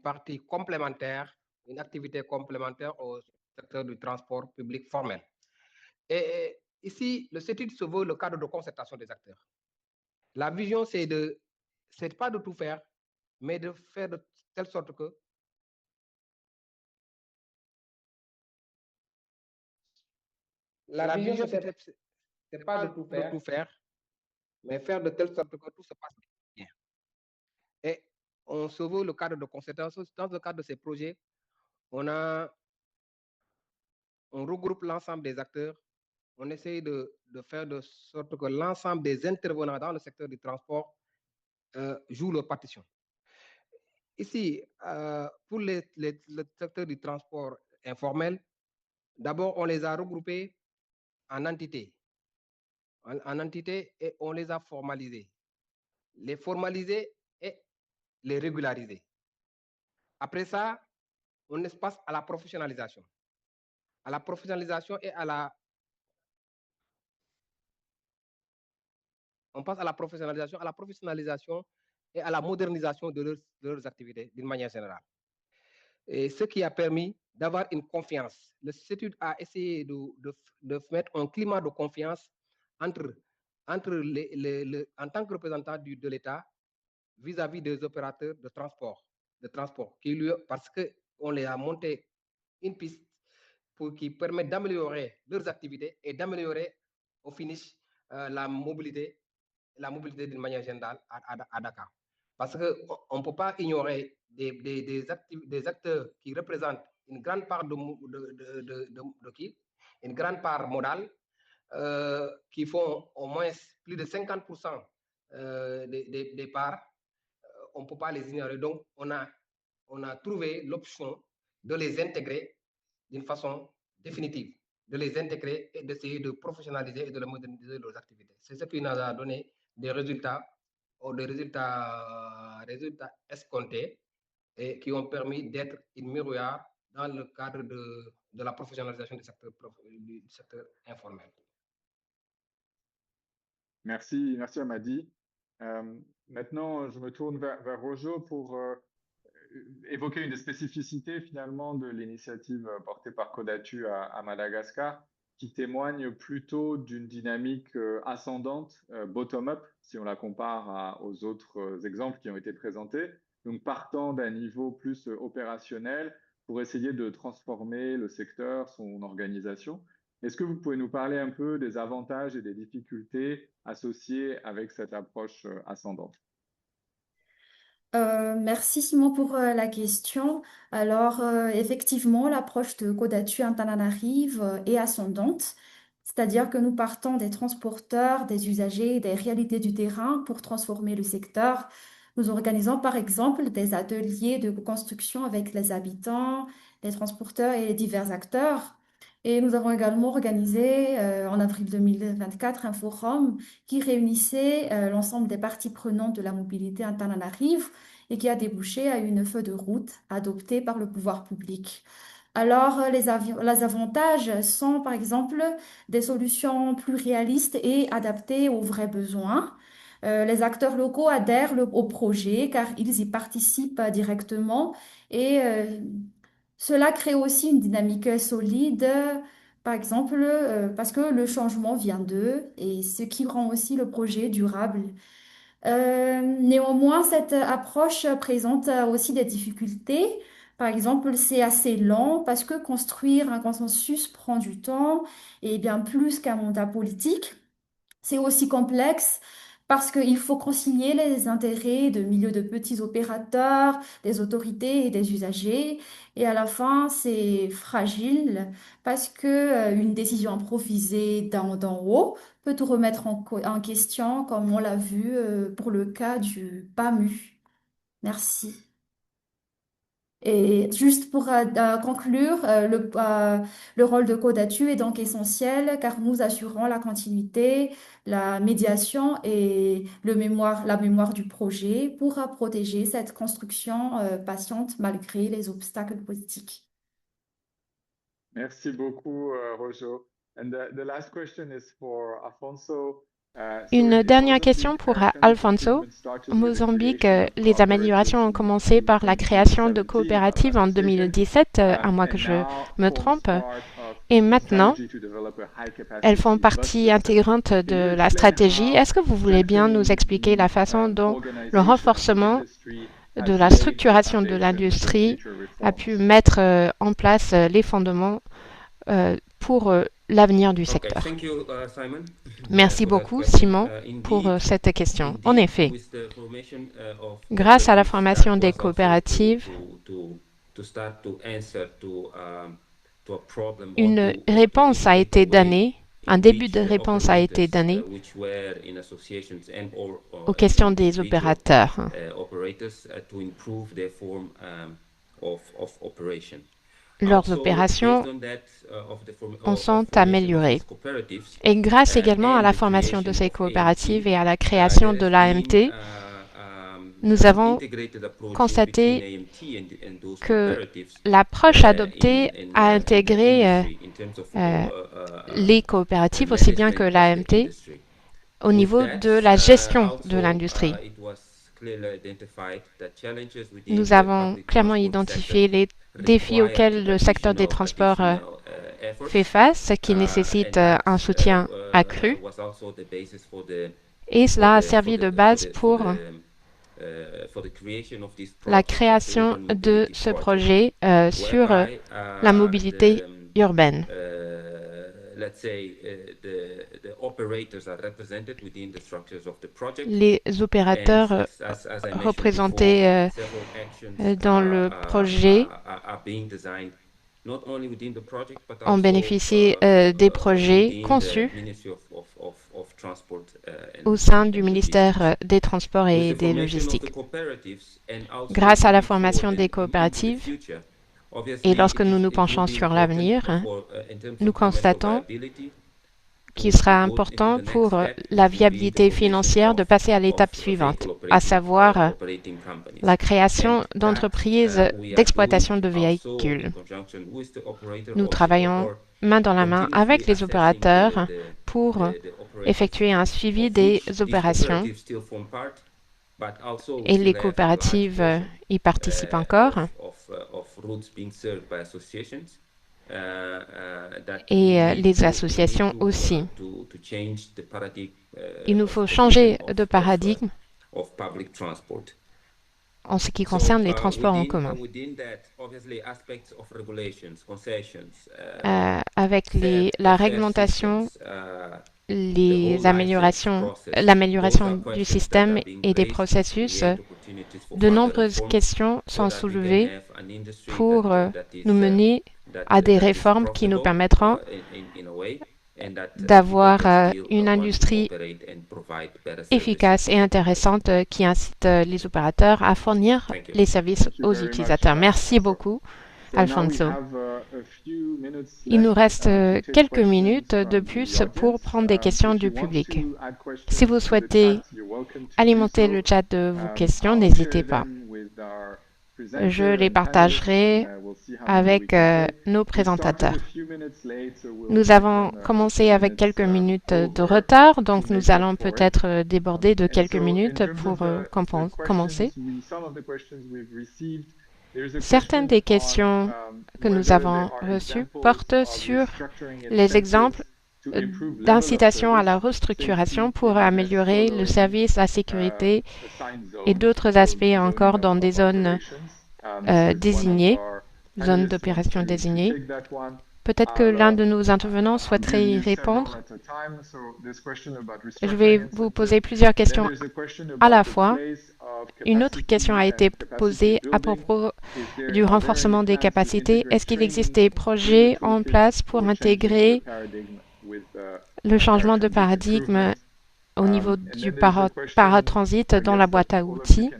S4: partie complémentaire, une activité complémentaire au secteur du transport public formel. Et ici, le CETUD se veut le cadre de concertation des acteurs. La vision, c'est pas de tout faire, mais de faire de telle sorte que la vision, c'est pas de tout faire, mais faire de telle sorte que tout se passe bien. Et on se veut le cadre de concertation. Dans le cadre de ces projets, on regroupe l'ensemble des acteurs. On essaye de faire de sorte que l'ensemble des intervenants dans le secteur du transport jouent leur partition. Ici, pour le secteur du transport informel, d'abord, on les a regroupés en entités. En entités, et on les a formalisés. Les formaliser et les régulariser. Après ça, on passe à la professionnalisation. À la professionnalisation et on passe à la professionnalisation et à la modernisation de leurs activités d'une manière générale. Et ce qui a permis d'avoir une confiance. Le CETUD a essayé de mettre un climat de confiance entre en tant que représentant de l'État vis-à-vis des opérateurs de transport, parce qu'on les a monté une piste qui permet d'améliorer leurs activités et d'améliorer au finish la mobilité d'une manière générale à Dakar. Parce qu'on ne peut pas ignorer des acteurs qui représentent une grande part une grande part modale, qui font au moins plus de 50% des parts. On ne peut pas les ignorer. Donc, on a trouvé l'option de les intégrer d'une façon définitive, de les intégrer et d'essayer de professionnaliser et de moderniser leurs activités. C'est ce qui nous a donné des résultats escomptés et qui ont permis d'être une miroir dans le cadre de la professionnalisation du secteur informel.
S2: Merci Amadi. Maintenant, je me tourne vers Rojo pour évoquer une des spécificités finalement de l'initiative portée par Codatu à Madagascar, qui témoigne plutôt d'une dynamique ascendante, bottom-up, si on la compare aux autres exemples qui ont été présentés. Donc, partant d'un niveau plus opérationnel pour essayer de transformer le secteur, son organisation. Est-ce que vous pouvez nous parler un peu des avantages et des difficultés associées avec cette approche ascendante?
S5: Merci Simon pour la question. Alors, effectivement, l'approche de Codatu Antananarive est ascendante, c'est-à-dire que nous partons des transporteurs, des usagers, des réalités du terrain pour transformer le secteur. Nous organisons par exemple des ateliers de construction avec les habitants, les transporteurs et les divers acteurs. Et nous avons également organisé en avril 2024 un forum qui réunissait l'ensemble des parties prenantes de la mobilité Antananarive et qui a débouché à une feuille de route adoptée par le pouvoir public. Alors, les avantages sont, par exemple, des solutions plus réalistes et adaptées aux vrais besoins. Les acteurs locaux adhèrent au projet car ils y participent directement et cela crée aussi une dynamique solide, par exemple, parce que le changement vient d'eux et ce qui rend aussi le projet durable. Néanmoins, cette approche présente aussi des difficultés. Par exemple, c'est assez lent parce que construire un consensus prend du temps et bien plus qu'un mandat politique. C'est aussi complexe parce qu'il faut concilier les intérêts de milieux de petits opérateurs, des autorités et des usagers. Et à la fin, c'est fragile parce que une décision improvisée d'en haut peut tout remettre en question, comme on l'a vu pour le cas du PAMU. Merci. Et juste pour conclure, le rôle de Codatu est donc essentiel car nous assurons la continuité, la médiation et la mémoire du projet pour protéger cette construction patiente malgré les obstacles politiques.
S2: Merci beaucoup, Rojo. And the last question is for Afonso.
S3: Une dernière question pour Alfonso. Au Mozambique, les améliorations ont commencé par la création de coopératives en 2017, à moins que je me trompe. Et maintenant, elles font partie intégrante de la stratégie. Est-ce que vous voulez bien nous expliquer la façon dont le renforcement de la structuration de l'industrie a pu mettre en place les fondements pour l'avenir du secteur? Merci beaucoup, Simon, pour cette question. En effet, grâce à la formation des coopératives, une réponse a été donnée, un début de réponse a été donné aux questions des opérateurs. Leurs opérations en sont améliorées. Et grâce également à la formation de ces coopératives et à la création de l'AMT, nous avons constaté que l'approche adoptée a intégré les coopératives aussi bien que l'AMT au niveau de la gestion de l'industrie. Nous avons clairement identifié les défis auxquels le secteur des transports fait face, qui nécessitent un soutien accru. Et cela a servi de base pour la création de ce projet sur la mobilité urbaine. Les opérateurs représentés dans le projet ont bénéficié des projets conçus au sein du ministère des Transports et des Logistiques. Grâce à la formation des coopératives, et lorsque nous nous penchons sur l'avenir, nous constatons qu'il sera important pour la viabilité financière de passer à l'étape suivante, à savoir la création d'entreprises d'exploitation de véhicules. Nous travaillons main dans la main avec les opérateurs pour effectuer un suivi des opérations et les coopératives y participent encore. Et les associations aussi. Il nous faut changer de paradigme en ce qui concerne les transports en commun. Avec la réglementation, l'amélioration du système et des processus, de nombreuses questions sont soulevées pour nous mener à des réformes qui nous permettront d'avoir une industrie efficace et intéressante qui incite les opérateurs à fournir les services aux utilisateurs. Merci beaucoup, Alfonso. Il nous reste quelques minutes de plus pour prendre des questions du public. Si vous souhaitez alimenter le chat de vos questions, n'hésitez pas. Je les partagerai avec nos présentateurs. Nous avons commencé avec quelques minutes de retard, donc nous allons peut-être déborder de quelques minutes pour commencer. Certaines des questions que nous avons reçues portent sur les exemples d'incitation à la restructuration pour améliorer le service, la sécurité et d'autres aspects encore dans des zones désignées, zones d'opération désignées. Peut-être que l'un de nos intervenants souhaiterait y répondre. Je vais vous poser plusieurs questions à la fois. Une autre question a été posée à propos du renforcement des capacités. Est-ce qu'il existe des projets en place pour intégrer le changement de paradigme au niveau du paratransit dans la boîte à outils?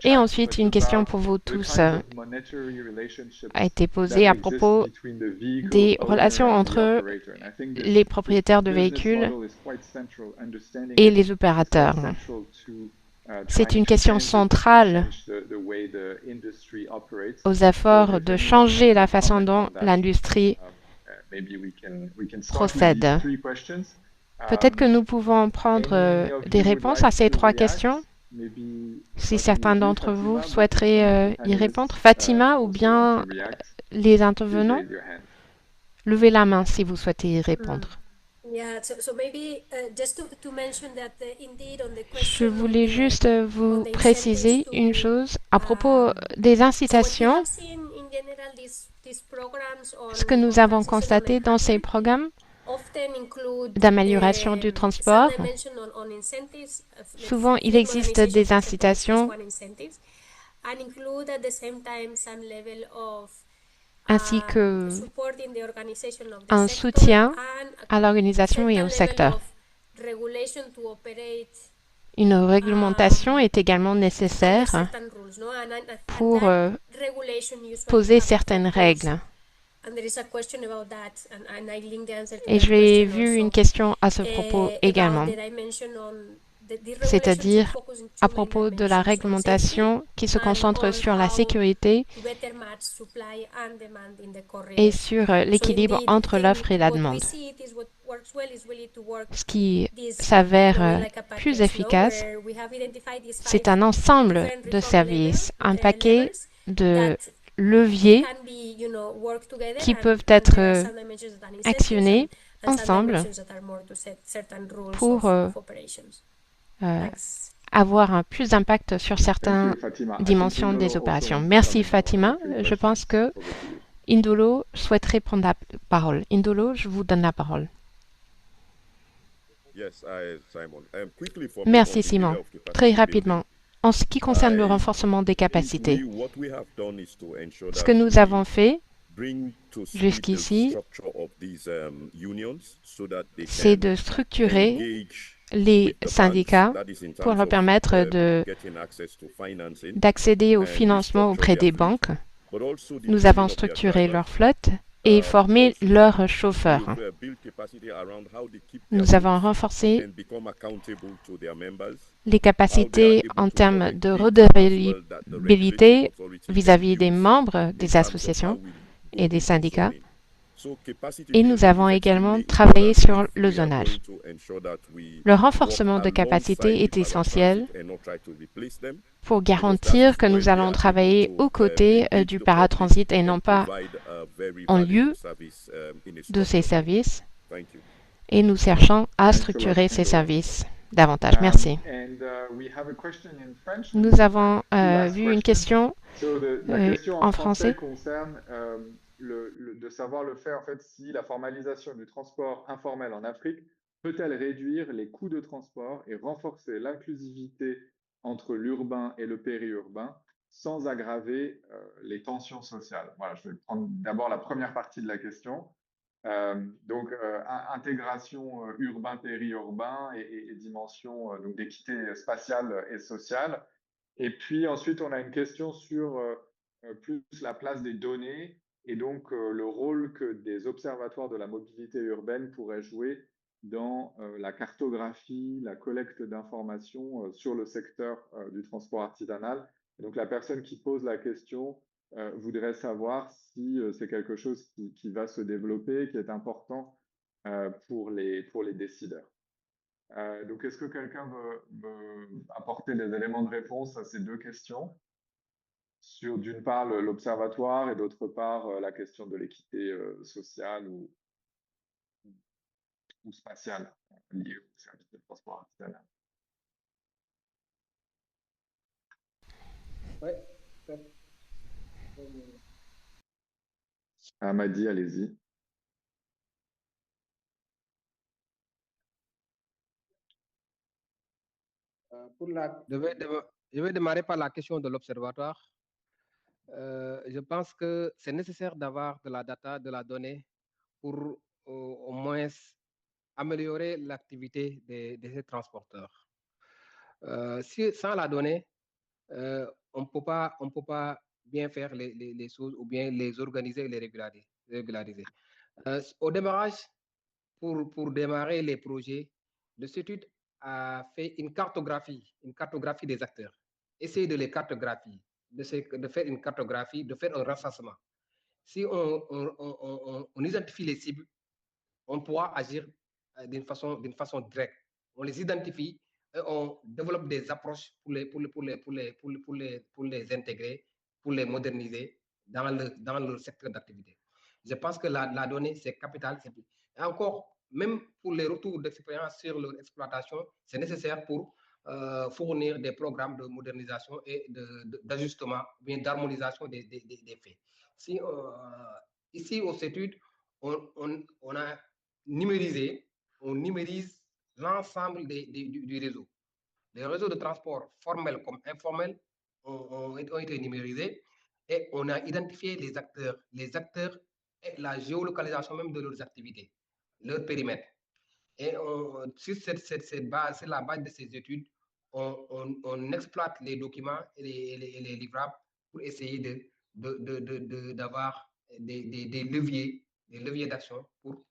S3: Et ensuite, une question pour vous tous a été posée à propos des relations entre les propriétaires de véhicules et les opérateurs. C'est une question centrale aux efforts de changer la façon dont l'industrie procède. Peut-être que nous pouvons prendre des réponses à ces trois questions. Si certains d'entre vous souhaiteraient y répondre, Fatima ou bien les intervenants, levez la main si vous souhaitez y répondre. Je voulais juste vous préciser une chose à propos des incitations. Ce que nous avons constaté dans ces programmes d'amélioration du transport, souvent il existe des incitations ainsi qu'un soutien à l'organisation et au secteur. Une réglementation est également nécessaire pour poser certaines règles. Et j'ai vu une question à ce propos également, c'est-à-dire à propos de la réglementation qui se concentre sur la sécurité et sur l'équilibre entre l'offre et la demande. Ce qui s'avère plus efficace, c'est un ensemble de services, un paquet de leviers qui peuvent être actionnés ensemble pour avoir plus d'impact sur certaines dimensions des opérations. Merci Fatima. Je pense que Indolo souhaiterait prendre la parole. Indolo, je vous donne la parole. Merci Simon. Très rapidement. En ce qui concerne le renforcement des capacités, ce que nous avons fait jusqu'ici, c'est de structurer les syndicats pour leur permettre d'accéder au financement auprès des banques. Nous avons structuré leur flotte et formé leurs chauffeurs. Nous avons renforcé les capacités en termes de redevabilité vis-à-vis des membres des associations et des syndicats. Et nous avons également travaillé sur le zonage. Le renforcement de capacité est essentiel pour garantir que nous allons travailler aux côtés du paratransit et non pas en lieu de ces services. Et nous cherchons à structurer ces services davantage. Merci. Nous avons vu une question en français.
S2: De savoir le fait, en fait, si la formalisation du transport informel en Afrique peut-elle réduire les coûts de transport et renforcer l'inclusivité entre l'urbain et le périurbain sans aggraver les tensions sociales. Voilà, je vais prendre d'abord la première partie de la question. Intégration urbain-périurbain et dimension donc d'équité spatiale et sociale. Et puis ensuite, on a une question sur plus la place des données et donc le rôle que des observatoires de la mobilité urbaine pourraient jouer dans la cartographie, la collecte d'informations sur le secteur du transport artisanal. Et donc la personne qui pose la question voudrait savoir si c'est quelque chose qui va se développer, qui est important pour les décideurs. Donc, est-ce que quelqu'un veut apporter des éléments de réponse à ces deux questions sur, d'une part, l'observatoire et d'autre part, la question de l'équité sociale ou spatiale liée au service de transport artisanal?
S4: Ouais.
S2: Amadi, allez-y.
S4: Je vais démarrer par la question de l'observatoire. Je pense que c'est nécessaire d'avoir de la data, de la donnée pour au moins améliorer l'activité de ces transporteurs. Sans la donnée, on ne peut pas bien faire les choses ou bien les organiser et les régulariser. Au démarrage, pour démarrer les projets, l'Institut a fait une cartographie des acteurs. Essayer de les cartographier, de faire une cartographie, de faire un recensement. Si on identifie les cibles, on pourra agir d'une façon directe. On les identifie et on développe des approches pour les intégrer, pour les moderniser dans le secteur d'activité. Je pense que la donnée, c'est capital. Et encore, même pour les retours d'expérience sur leur exploitation, c'est nécessaire pour fournir des programmes de modernisation et d'ajustement, bien d'harmonisation des faits. Si, ici, aux études, on a on numérise l'ensemble du réseau. Les réseaux de transport formels comme informels ont été numérisés et on a identifié les acteurs et la géolocalisation même de leurs activités, leur périmètre. Et sur cette base, c'est la base de ces études, on exploite les documents et les livrables pour essayer d'avoir des leviers d'action pour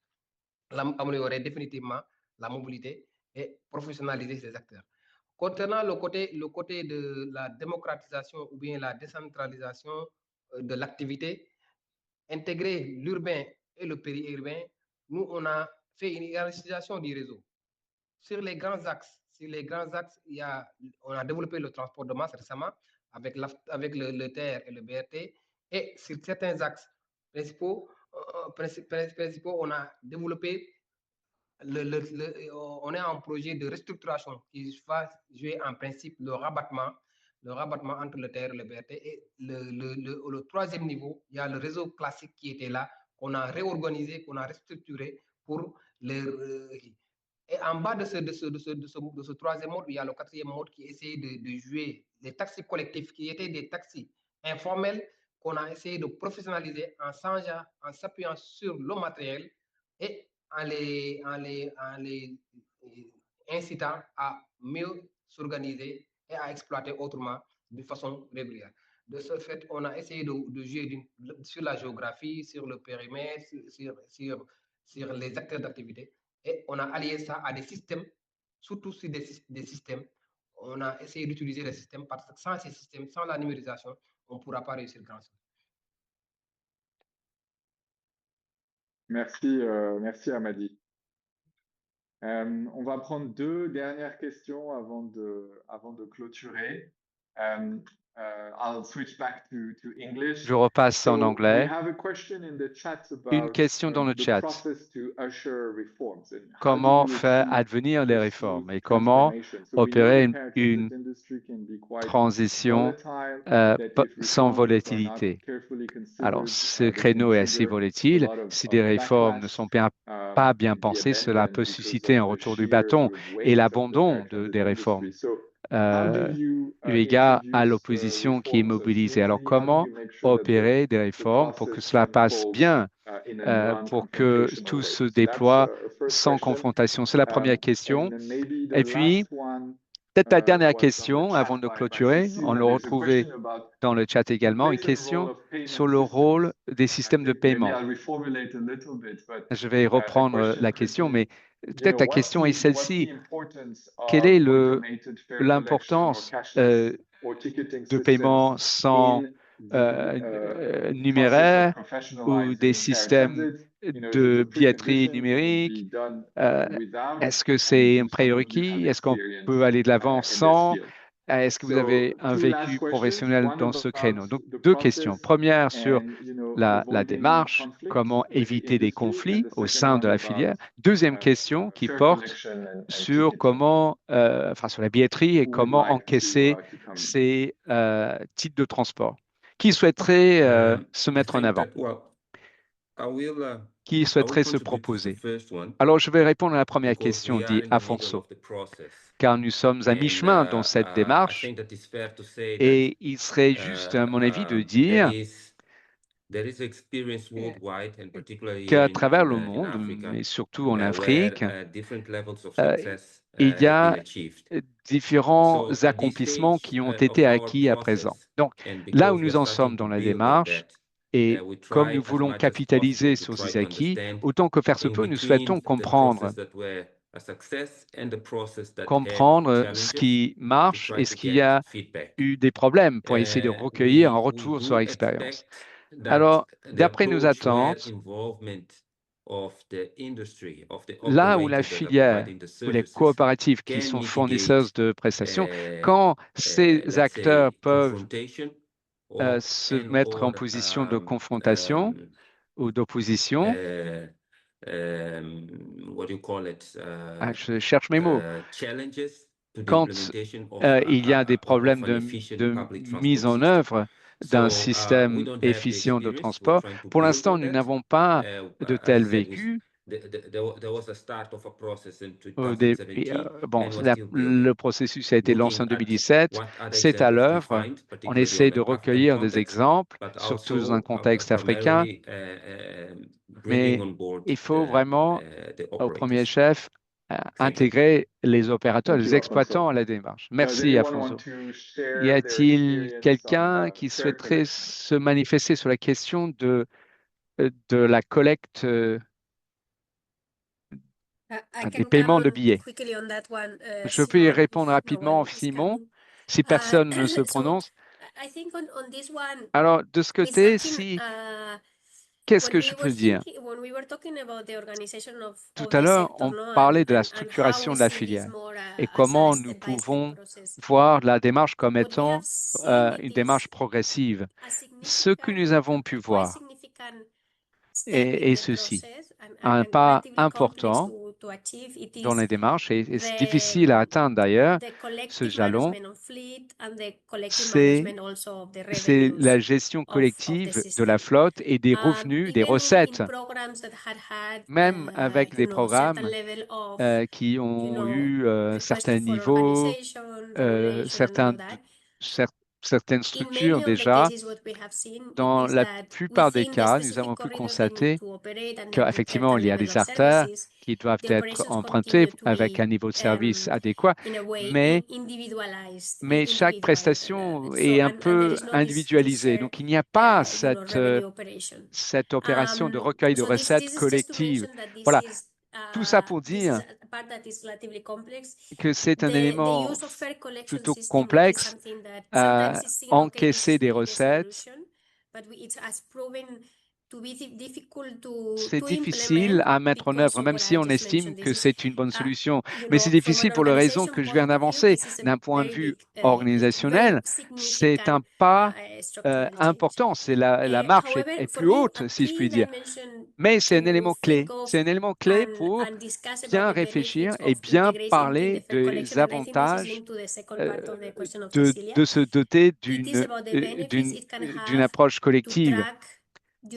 S4: améliorer définitivement la mobilité et professionnaliser ces acteurs. Concernant le côté de la démocratisation ou bien la décentralisation de l'activité, intégrer l'urbain et le périurbain, nous, on a fait une hiérarchisation du réseau. Sur les grands axes, on a développé le transport de masse récemment avec le TER et le BRT. Et sur certains axes principaux, on a développé on est en projet de restructuration qui va jouer en principe le rabattement entre le TER et le BRT. Et le troisième niveau, il y a le réseau classique qui était là, qu'on a réorganisé, qu'on a restructuré pour et en bas de ce troisième mode, il y a le quatrième mode qui essaie de jouer les taxis collectifs, qui étaient des taxis informels, qu'on a essayé de professionnaliser en s'appuyant sur le matériel et en les incitant à mieux s'organiser et à exploiter autrement de façon régulière. De ce fait, on a essayé de jouer sur la géographie, sur le périmètre, sur les acteurs d'activité, et on a allié ça à des systèmes, surtout sur des systèmes. On a essayé d'utiliser les systèmes parce que sans ces systèmes, sans la numérisation, on ne pourra pas réussir grand-chose.
S2: Merci Amadi. On va prendre deux dernières questions avant de clôturer. I'll switch back to English.
S1: Je repasse en anglais.
S2: We have a question in the chat about,
S1: Une question dans le
S2: the
S1: chat.
S2: process to usher reforms and how
S1: Comment
S2: do you
S1: faire
S2: achieve
S1: advenir les
S2: this
S1: réformes
S2: smooth
S1: et comment
S2: transformation? So we know
S1: opérer
S2: the
S1: une
S2: paratransit industry can be quite
S1: transition
S2: volatile, that if
S1: sans
S2: reforms are not
S1: volatilité.
S2: carefully
S1: Alors,
S2: considered,
S1: ce
S2: they
S1: créneau
S2: can
S1: est assez
S2: trigger a
S1: volatile.
S2: lot
S1: Si des réformes ne sont pas bien pensées, cela peut susciter un retour du bâton et l'abandon des réformes, eu égard à l'opposition qui est mobilisée. Alors, comment opérer des réformes pour que cela passe bien, pour que tout se déploie sans confrontation? C'est la première question. Et puis, peut-être la dernière question avant de clôturer, on l'a retrouvée dans le chat également, une question sur le rôle des systèmes de paiement. Je vais reprendre la question, mais peut-être la question est celle-ci. Quelle est l'importance de paiement sans numéraires ou des systèmes de billetterie numérique. Est-ce que c'est un prérequis? Est-ce qu'on peut aller de l'avant sans? Est-ce que vous avez un vécu professionnel dans ce créneau? Donc, deux questions. Première sur la démarche, comment éviter des conflits au sein de la filière. Deuxième question qui porte sur comment, sur la billetterie et comment encaisser ces types de transport. Qui souhaiterait se mettre en avant? Qui souhaiterait se proposer? Alors, je vais répondre à la première question, dit Afonso, car nous sommes à mi-chemin dans cette démarche et il serait juste, à mon avis, de dire qu'à travers le monde, mais surtout en Afrique, il y a différents accomplissements qui ont été acquis à présent. Donc, là où nous en sommes dans la démarche, et comme nous voulons capitaliser sur ces acquis, autant que faire se peut, nous souhaitons comprendre ce qui marche et ce qui a eu des problèmes pour essayer de recueillir un retour sur l'expérience. Alors, d'après nos attentes, là où la filière ou les coopératives qui sont fournisseurs de prestations, quand ces acteurs peuvent se mettre en position de confrontation ou d'opposition, je cherche mes mots. Quand il y a des problèmes de mise en œuvre d'un système efficient de transport, pour l'instant, nous n'avons pas de tel vécu. Le processus a été lancé en 2017, c'est à l'œuvre. On essaie de recueillir des exemples, surtout dans un contexte africain, mais il faut vraiment, au premier chef, intégrer les opérateurs, les exploitants à la démarche. Merci, Afonso. Y a-t-il quelqu'un qui souhaiterait se manifester sur la question de la collecte des paiements de billets? Je peux y répondre rapidement, Simon, si personne ne se prononce. Alors, de ce côté, qu'est-ce que je peux dire? Tout à l'heure, on parlait de la structuration de la filière et comment nous pouvons voir la démarche comme étant une démarche progressive. Ce que nous avons pu voir est ceci, un pas important dans les démarches, et c'est difficile à atteindre d'ailleurs, ce jalon, c'est la gestion collective de la flotte et des revenus, des recettes, même avec des programmes qui ont eu certains niveaux, certaines structures déjà. Dans la plupart des cas, nous avons pu constater qu'effectivement, il y a des artères qui doivent être empruntés avec un niveau de service adéquat, mais chaque prestation est un peu individualisée. Donc, il n'y a pas cette opération de recueil de recettes collective. Voilà, tout ça pour dire que c'est un élément plutôt complexe à encaisser des recettes. C'est difficile à mettre en œuvre, même si on estime que c'est une bonne solution. Mais c'est difficile pour les raisons que je viens d'avancer. D'un point de vue organisationnel, c'est un pas important. La marche est plus haute, si je puis dire. Mais c'est un élément clé. C'est un élément clé pour bien réfléchir et bien parler des avantages de se doter d'une approche collective.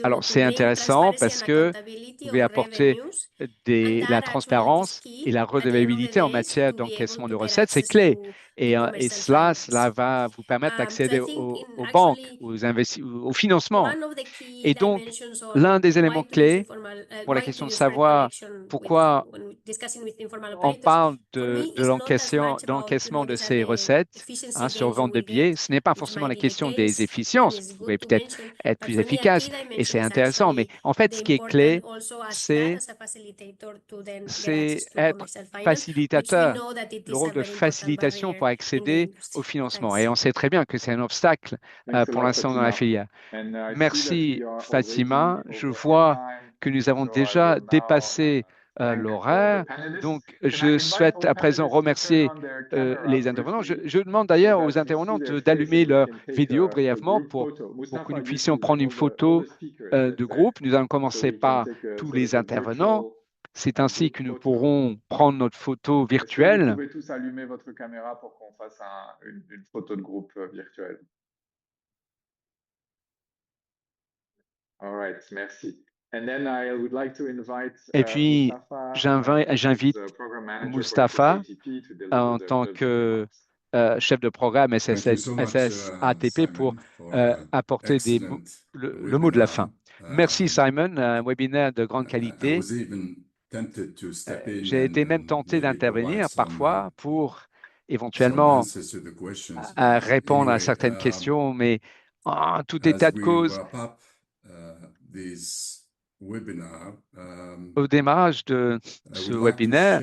S1: Alors, c'est intéressant parce que vous pouvez apporter la transparence et la redevabilité en matière d'encaissement de recettes. C'est clé. Et cela va vous permettre d'accéder aux banques, au financement. Et donc, l'un des éléments clés pour la question de savoir pourquoi on parle de l'encaissement de ces recettes sur vente de billets, ce n'est pas forcément la question des efficiences. Vous pouvez peut-être être plus efficace et c'est intéressant. Mais en fait, ce qui est clé, c'est c'est être facilitateur, le rôle de facilitation pour accéder au financement. Et on sait très bien que c'est un obstacle pour l'instant dans la filière. Merci Fatima. Je vois que nous avons déjà dépassé l'horaire. Donc, je souhaite à présent remercier les intervenants. Je demande d'ailleurs aux intervenants d'allumer leur vidéo brièvement pour que nous puissions prendre une photo de groupe. Nous allons commencer par tous les intervenants. C'est ainsi que nous pourrons prendre notre photo
S2: Est-ce que vous
S1: virtuelle.
S2: pouvez tous allumer votre caméra pour qu'on fasse une photo de groupe virtuelle? All right, merci. And then I would like to invite,
S1: Et puis, j'invite Mustapha en tant que chef de programme SSATP pour apporter le mot de la fin. Merci Simon, un webinaire de grande qualité. J'ai été même tenté d'intervenir parfois pour éventuellement répondre à certaines questions, mais en tout état de cause, au démarrage de ce webinaire,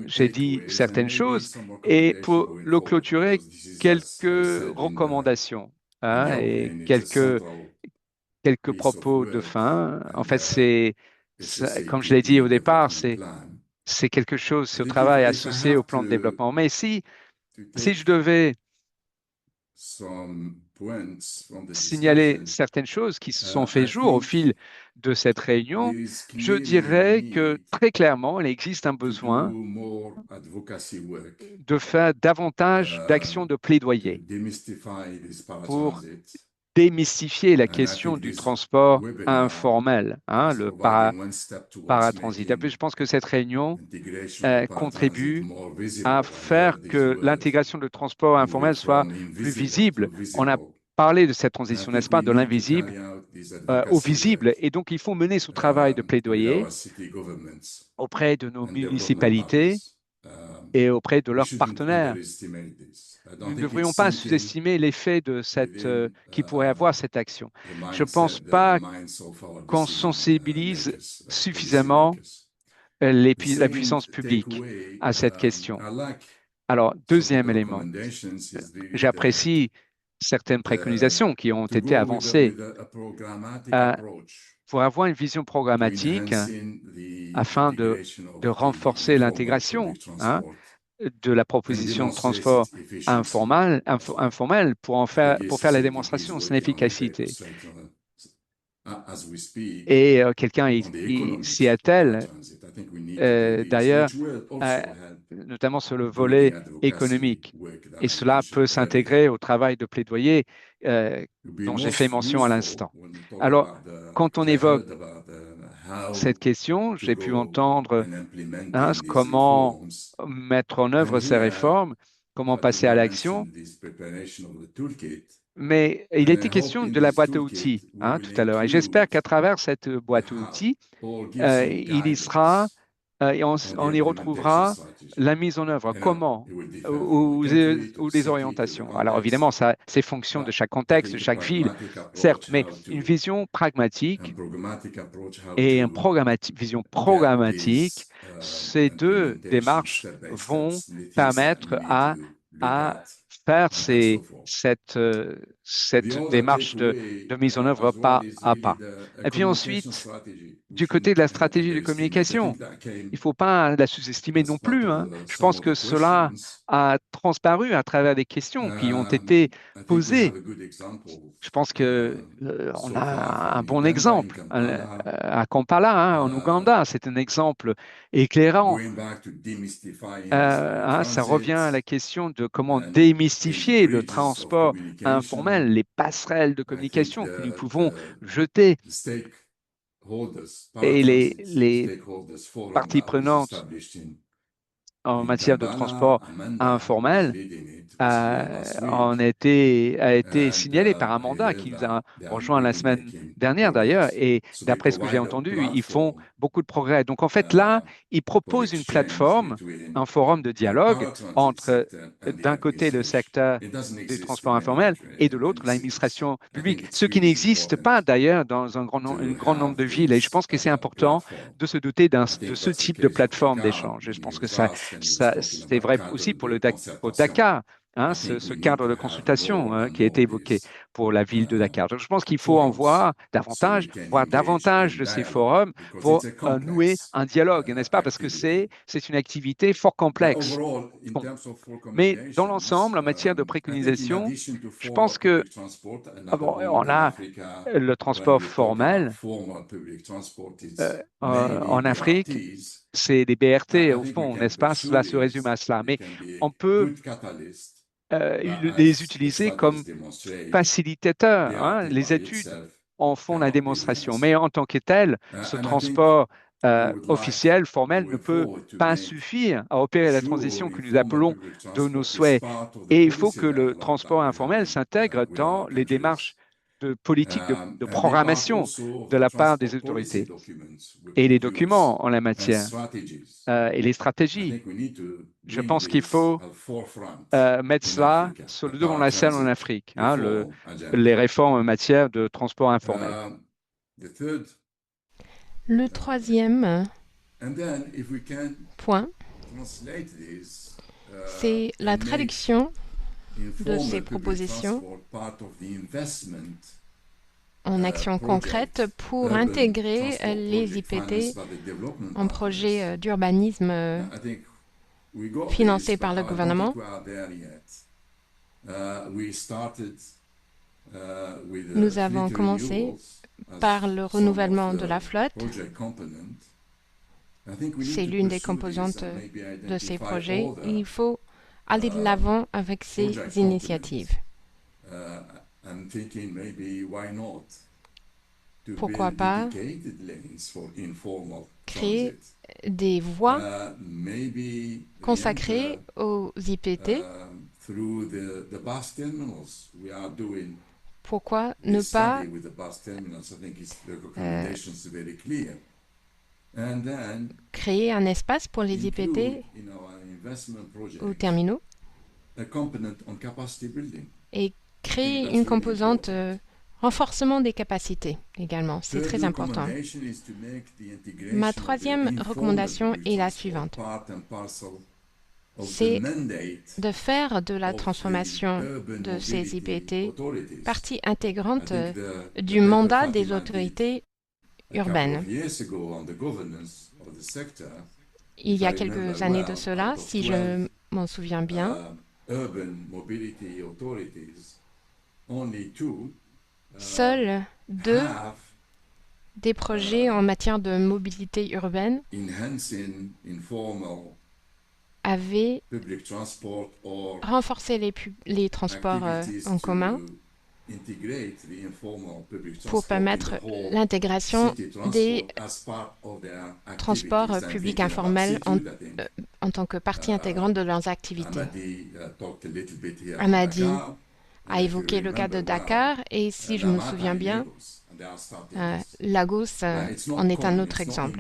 S1: j'ai dit certaines choses et pour le clôturer, quelques recommandations et quelques propos de fin. En fait, comme je l'ai dit au départ, c'est quelque chose, ce travail associé au plan de développement. Mais si je devais signaler certaines choses qui se sont fait jour au fil de cette réunion, je dirais que très clairement, il existe un besoin de faire davantage d'actions de plaidoyer pour démystifier la question du transport informel, le paratransit. Et puis, je pense que cette réunion contribue à faire que l'intégration de transport informel soit plus visible. On a parlé de cette transition, n'est-ce pas, de l'invisible au visible. Et donc, il faut mener ce travail de plaidoyer auprès de nos municipalités et auprès de leurs partenaires. Nous ne devrions pas sous-estimer l'effet de qui pourrait avoir cette action. Je ne pense pas qu'on sensibilise suffisamment la puissance publique à cette question. Alors, deuxième élément, j'apprécie certaines préconisations qui ont été avancées pour avoir une vision programmatique afin de renforcer l'intégration de la proposition de transport informel pour faire la démonstration de son efficacité. Et quelqu'un s'y attelle, d'ailleurs, notamment sur le volet économique. Et cela peut s'intégrer au travail de plaidoyer dont j'ai fait mention à l'instant. Alors, quand on évoque cette question, j'ai pu entendre comment mettre en œuvre ces réformes, comment passer à l'action. Mais il était question de la boîte à outils tout à l'heure. Et j'espère qu'à travers cette boîte à outils, il y sera, on y retrouvera la mise en œuvre, comment, ou des orientations. Alors évidemment, c'est fonction de chaque contexte, de chaque ville, certes, mais une vision pragmatique et une vision programmatique, ces deux démarches vont permettre à faire cette démarche de mise en œuvre pas à pas. Et puis ensuite, du côté de la stratégie de communication, il ne faut pas la sous-estimer non plus. Je pense que cela a transparu à travers des questions qui ont été posées. Je pense qu'on a un bon exemple à Kampala, en Ouganda. C'est un exemple éclairant. Ça revient à la question de comment démystifier le transport informel, les passerelles de communication que nous pouvons jeter. Et les parties prenantes en matière de transport informel a été signalé par un mandat qui nous a rejoint la semaine dernière d'ailleurs. Et d'après ce que j'ai entendu, ils font beaucoup de progrès. Donc, en fait, là, il propose une plateforme, un forum de dialogue entre, d'un côté, le secteur du transport informel et de l'autre, l'administration publique, ce qui n'existe pas d'ailleurs dans un grand nombre de villes. Et je pense que c'est important de se doter de ce type de plateforme d'échange. Et je pense que c'est vrai aussi pour pour Dakar. Hein, ce cadre de consultation qui a été évoqué pour la ville de Dakar. Donc, je pense qu'il faut en voir davantage de ces forums pour nouer un dialogue, n'est-ce pas? Parce que c'est une activité fort complexe. Bon. Mais dans l'ensemble, en matière de préconisation, je pense que on a le transport formel en Afrique, c'est des BRT au fond, n'est-ce pas? Cela se résume à cela. Mais on peut les utiliser comme facilitateurs. Hein. Les études en font la démonstration. Mais en tant que tel, ce transport officiel, formel, ne peut pas suffire à opérer la transition que nous appelons de nos souhaits. Et il faut que le transport informel s'intègre dans les démarches de politique de programmation de la part des autorités et les documents en la matière et les stratégies. Je pense qu'il faut mettre cela sur le devant de la scène en Afrique, hein, les réformes en matière de transport informel.
S3: Le troisième point, c'est la traduction de ces propositions en actions concrètes pour intégrer les IPT en projet d'urbanisme financé par le gouvernement. Nous avons commencé par le renouvellement de la flotte. C'est l'une des composantes de ces projets. Il faut aller de l'avant avec ces initiatives. Pourquoi pas créer des voies consacrées aux IPT? Pourquoi ne pas créer un espace pour les IPT aux terminaux et créer une composante renforcement des capacités également, c'est très important. Ma troisième recommandation est la suivante. C'est de faire de la transformation de ces IPT partie intégrante du mandat des autorités urbaines. Il y a quelques années de cela, si je m'en souviens bien, seuls 2 des projets en matière de mobilité urbaine avaient renforcé les transports en commun pour permettre l'intégration des transports publics informels en tant que partie intégrante de leurs activités. Amadi a évoqué le cas de Dakar et si je me souviens bien, Lagos en est un autre exemple.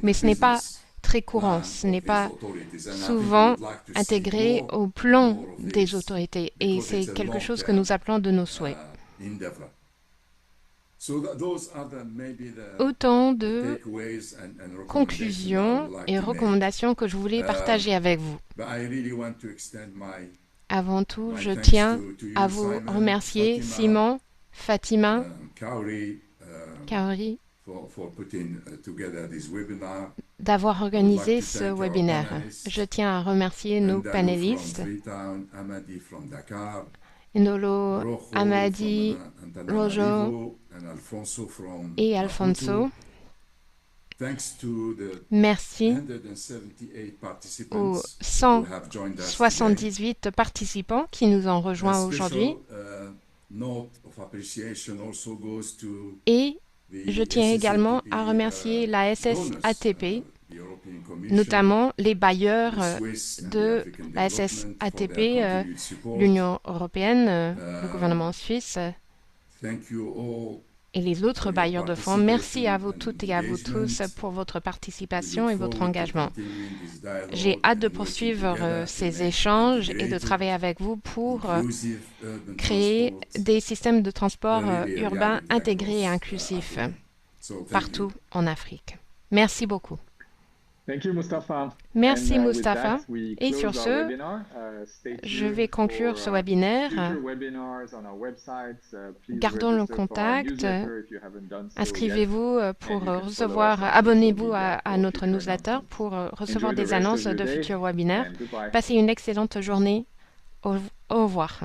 S3: Mais ce n'est pas très courant, ce n'est pas souvent intégré au plan des autorités et c'est quelque chose que nous appelons de nos souhaits. Autant de conclusions et recommandations que je voulais partager avec vous. Avant tout, je tiens à vous remercier, Simon, Fatima, Kaori, d'avoir organisé ce webinaire. Je tiens à remercier nos panélistes, Ndolo, Amadi, Rojo et Alfonso. Merci aux 178 participants qui nous ont rejoints aujourd'hui. Et je tiens également à remercier la SSATP, notamment les bailleurs de la SSATP, l'Union européenne, le gouvernement suisse. et les autres bailleurs de fonds. Merci à vous toutes et à vous tous pour votre participation et votre engagement. J'ai hâte de poursuivre ces échanges et de travailler avec vous pour créer des systèmes de transport urbain intégrés et inclusifs partout en Afrique. Merci beaucoup. Merci Mustapha. Et sur ce, je vais conclure ce webinaire. Gardons le contact. Inscrivez-vous pour recevoir, abonnez-vous à notre newsletter pour recevoir des annonces de futurs webinaires. Passez une excellente journée. Au revoir.